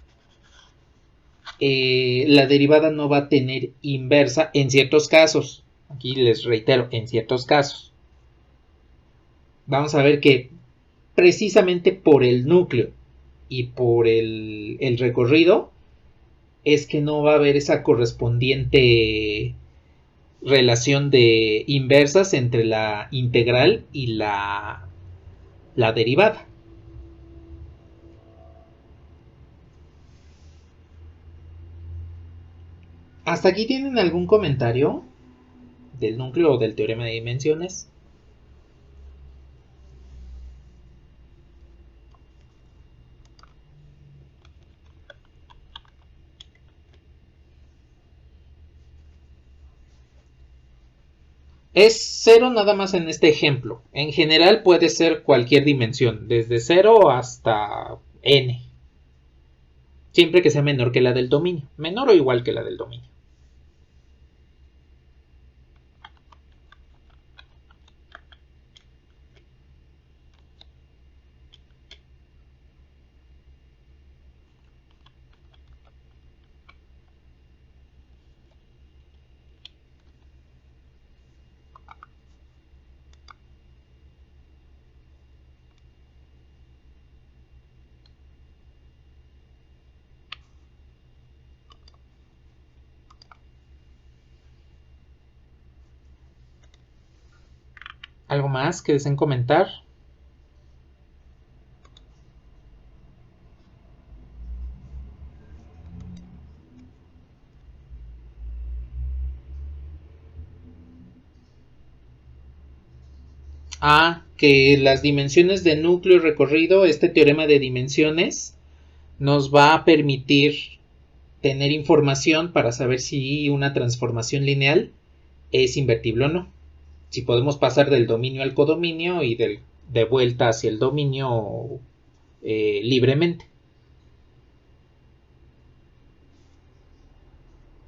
la derivada no va a tener inversa en ciertos casos. Aquí les reitero, en ciertos casos. Vamos a ver que precisamente por el núcleo y por el recorrido es que no va a haber esa correspondiente relación de inversas entre la integral y la derivada. ¿Hasta aquí tienen algún comentario del núcleo o del teorema de dimensiones? Es 0 nada más en este ejemplo. En general puede ser cualquier dimensión, desde 0 hasta n. Siempre que sea menor que la del dominio. Menor o igual que la del dominio. ¿Algo más que deseen comentar? Que las dimensiones de núcleo y recorrido, este teorema de dimensiones, nos va a permitir tener información para saber si una transformación lineal es invertible o no. Si podemos pasar del dominio al codominio y de vuelta hacia el dominio libremente.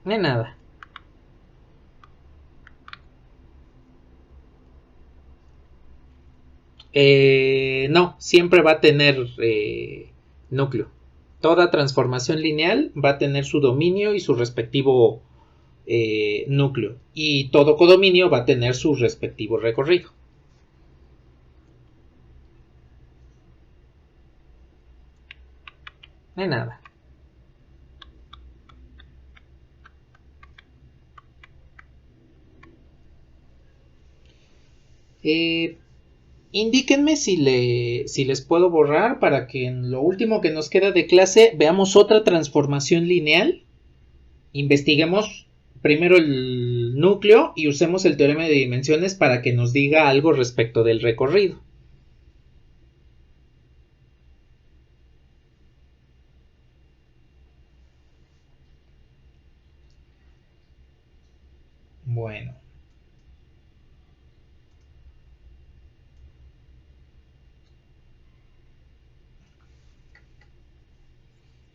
De nada. No, siempre va a tener núcleo. Toda transformación lineal va a tener su dominio y su respectivo núcleo. Y todo codominio va a tener su respectivo recorrido. De nada. Indíquenme si les puedo borrar para que en lo último que nos queda de clase veamos otra transformación lineal. Investiguemos primero el núcleo y usemos el teorema de dimensiones para que nos diga algo respecto del recorrido. Bueno.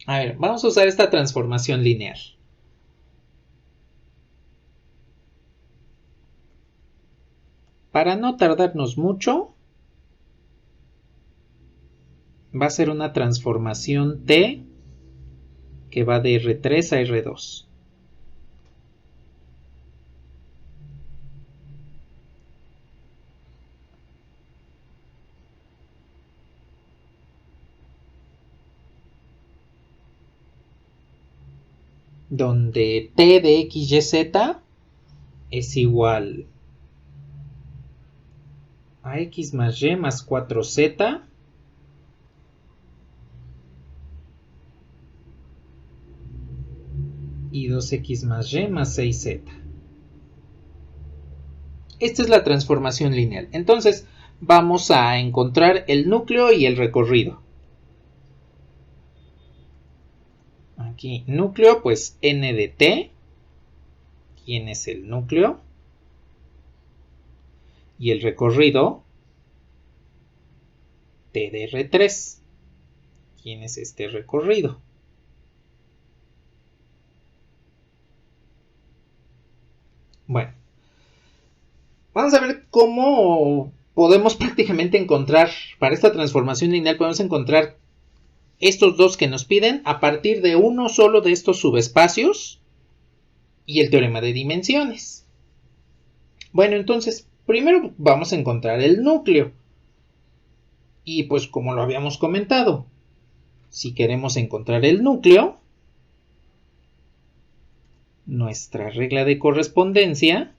A ver, vamos a usar esta transformación lineal. Para no tardarnos mucho, va a ser una transformación T que va de R3 a R2. Donde T de X, Y, Z es igual a X más Y más 4Z y 2X más Y más 6Z. Esta es la transformación lineal. Entonces vamos a encontrar el núcleo y el recorrido. Aquí núcleo, pues n de t. ¿Quién es el núcleo? Y el recorrido, t de r3. ¿Quién es este recorrido? Bueno, vamos a ver cómo podemos prácticamente encontrar, para esta transformación lineal podemos encontrar estos dos que nos piden a partir de uno solo de estos subespacios y el teorema de dimensiones. Bueno, entonces primero vamos a encontrar el núcleo. Y pues como lo habíamos comentado, si queremos encontrar el núcleo, nuestra regla de correspondencia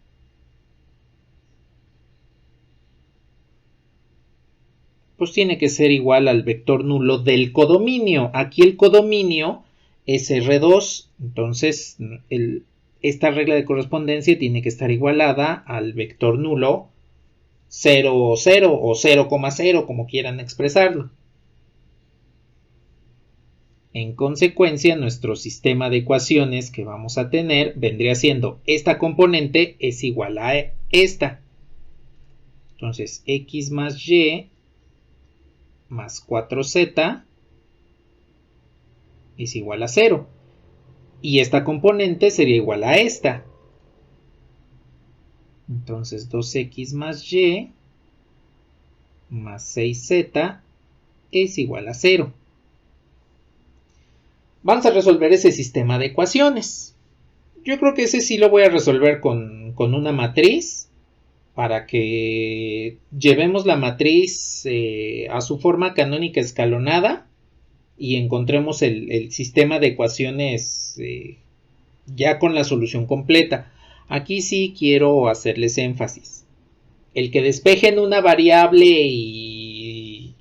pues tiene que ser igual al vector nulo del codominio. Aquí el codominio es R2, entonces esta regla de correspondencia tiene que estar igualada al vector nulo 0, 0 o 0,0, como quieran expresarlo. En consecuencia, nuestro sistema de ecuaciones que vamos a tener vendría siendo esta componente es igual a esta. Entonces, x más y más 4z es igual a 0. Y esta componente sería igual a esta. Entonces 2x más y más 6z es igual a 0. Vamos a resolver ese sistema de ecuaciones. Yo creo que ese sí lo voy a resolver con una matriz, para que llevemos la matriz a su forma canónica escalonada y encontremos el sistema de ecuaciones ya con la solución completa. Aquí sí quiero hacerles énfasis. El que despejen una variable y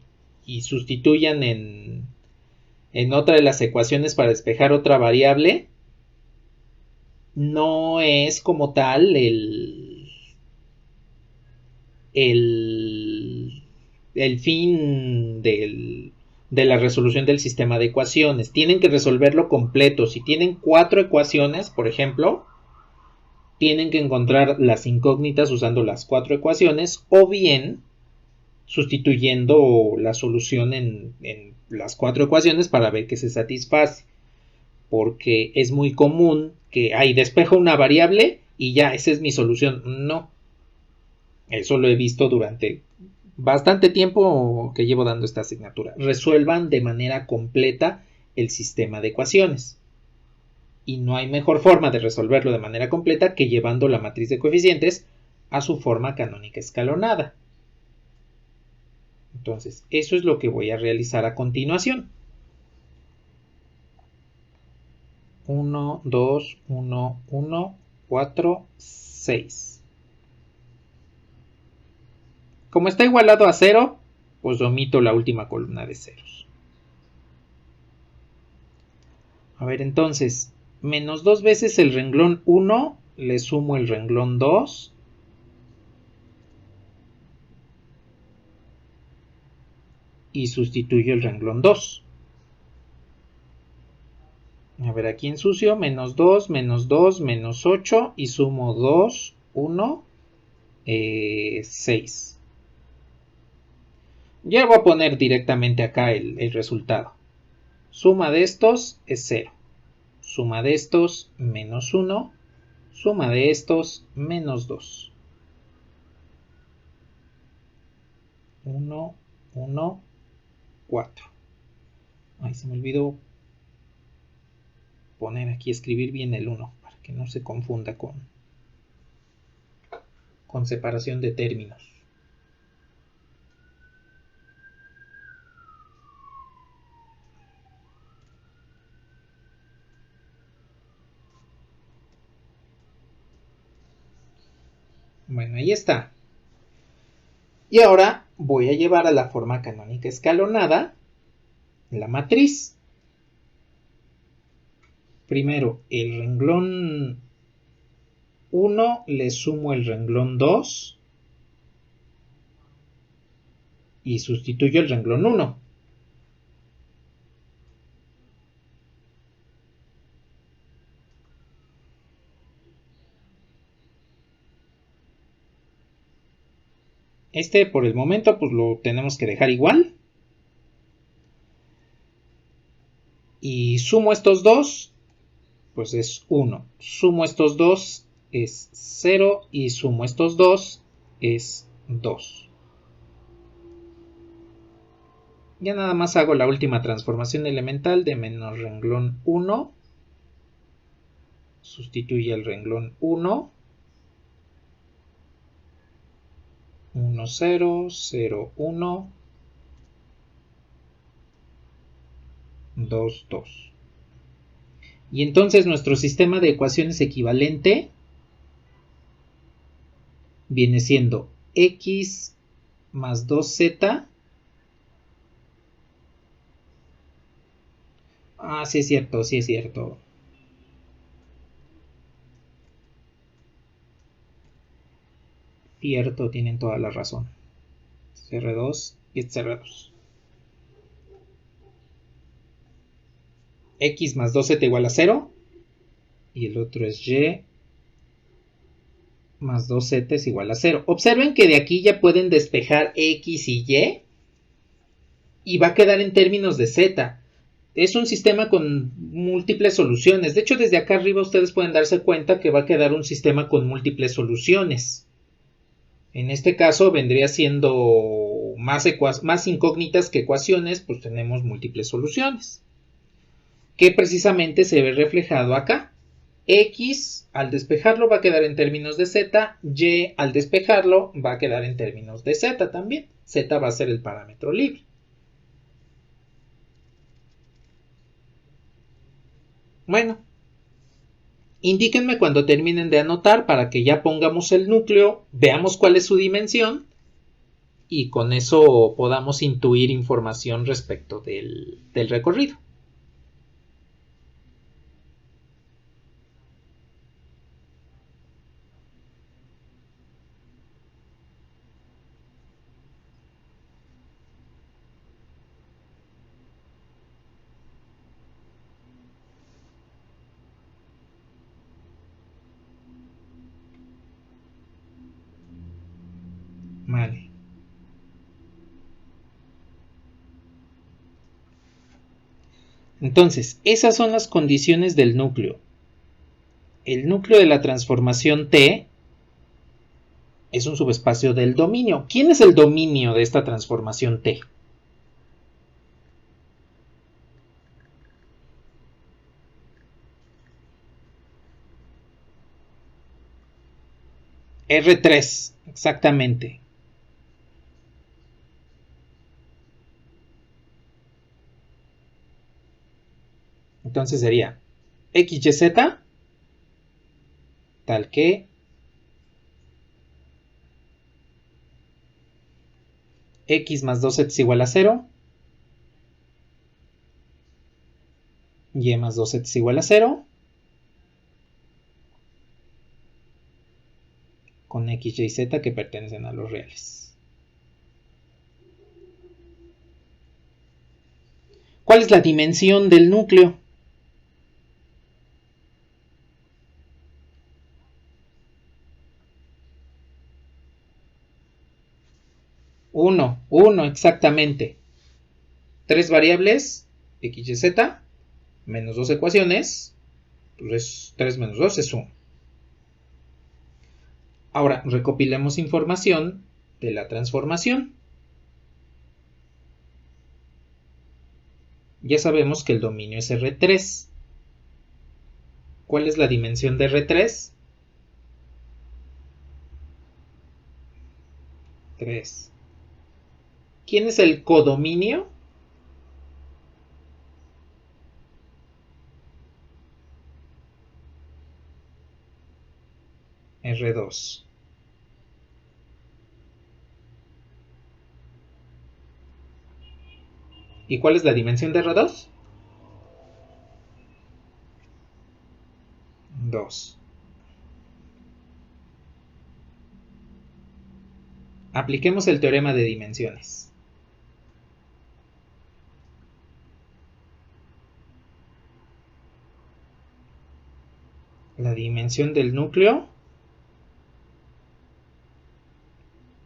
sustituyan en otra de las ecuaciones para despejar otra variable, no es como tal el fin de la resolución del sistema de ecuaciones. Tienen que resolverlo completo. Si tienen 4 ecuaciones, por ejemplo, tienen que encontrar las incógnitas usando las 4 ecuaciones o bien sustituyendo la solución en las 4 ecuaciones para ver que se satisface. Porque es muy común que ahí despejo una variable y ya, esa es mi solución. No, eso lo he visto durante bastante tiempo que llevo dando esta asignatura. Resuelvan de manera completa el sistema de ecuaciones. Y no hay mejor forma de resolverlo de manera completa que llevando la matriz de coeficientes a su forma canónica escalonada. Entonces, eso es lo que voy a realizar a continuación. 1, 2, 1, 1, 4, 6. Como está igualado a 0, pues omito la última columna de ceros. A ver, entonces, menos 2 veces el renglón 1, le sumo el renglón 2. Y sustituyo el renglón 2. A ver, aquí ensucio, menos 2, menos 8 y sumo 2, 1, 6. Ya voy a poner directamente acá el resultado. Suma de estos es 0. Suma de estos menos 1. Suma de estos menos 2. 1, 1, 4. Ay, se me olvidó poner aquí, escribir bien el 1 para que no se confunda con separación de términos. Bueno, ahí está. Y ahora voy a llevar a la forma canónica escalonada la matriz. Primero, el renglón 1 le sumo el renglón 2 y sustituyo el renglón 1. Este por el momento pues lo tenemos que dejar igual. Y sumo estos dos, pues es 1. Sumo estos dos es 0 y sumo estos dos es 2. Ya nada más hago la última transformación elemental de menos renglón 1. Sustituye el renglón 1. 1, 0, 0, 1, 2, 2. Y entonces nuestro sistema de ecuaciones equivalente viene siendo x más 2z. Ah, sí es cierto, sí es cierto. Cierto, tienen toda la razón. CR2 y CR2. X más 2z igual a 0. Y el otro es y más 2z es igual a 0. Observen que de aquí ya pueden despejar x y y. Y va a quedar en términos de z. Es un sistema con múltiples soluciones. De hecho, desde acá arriba ustedes pueden darse cuenta que va a quedar un sistema con múltiples soluciones. En este caso vendría siendo más incógnitas que ecuaciones, pues tenemos múltiples soluciones. Que precisamente se ve reflejado acá. X al despejarlo va a quedar en términos de z, y al despejarlo va a quedar en términos de z también. Z va a ser el parámetro libre. Bueno, indíquenme cuando terminen de anotar para que ya pongamos el núcleo, veamos cuál es su dimensión y con eso podamos intuir información respecto del recorrido. Vale. Entonces, esas son las condiciones del núcleo. El núcleo de la transformación T es un subespacio del dominio. ¿Quién es el dominio de esta transformación T? R3, exactamente. Entonces sería XYZ tal que X más 2Z es igual a 0, Y más 2Z es igual a 0, con X, Y, Z que pertenecen a los reales. ¿Cuál es la dimensión del núcleo? 1 exactamente. 3 variables, X, Y, Z, menos 2 ecuaciones, pues 3 menos 2 es 1. Ahora, recopilemos información de la transformación. Ya sabemos que el dominio es R3. ¿Cuál es la dimensión de R3? 3. ¿Quién es el codominio? R2. ¿Y cuál es la dimensión de R2? 2. Apliquemos el teorema de dimensiones. La dimensión del núcleo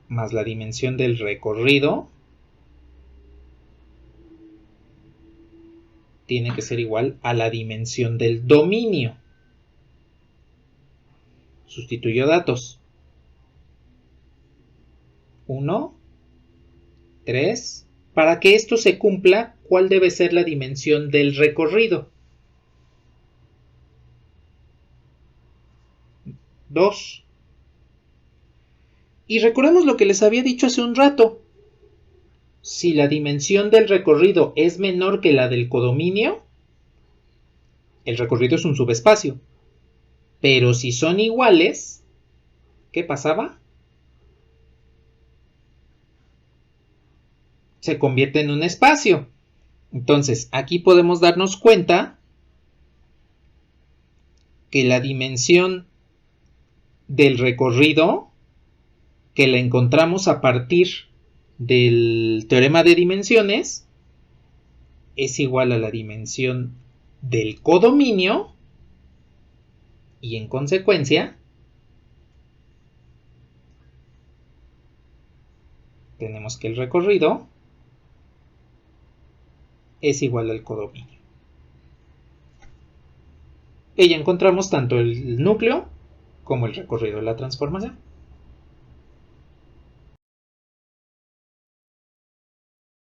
más la dimensión del recorrido tiene que ser igual a la dimensión del dominio. Sustituyo datos. 1, 3. Para que esto se cumpla, ¿cuál debe ser la dimensión del recorrido? 2. Y recordemos lo que les había dicho hace un rato. Si la dimensión del recorrido es menor que la del codominio, el recorrido es un subespacio. Pero si son iguales, ¿qué pasaba? Se convierte en un espacio. Entonces, aquí podemos darnos cuenta que la dimensión del recorrido, que la encontramos a partir del teorema de dimensiones, es igual a la dimensión del codominio y en consecuencia tenemos que el recorrido es igual al codominio. Y ya encontramos tanto el núcleo como el recorrido de la transformación.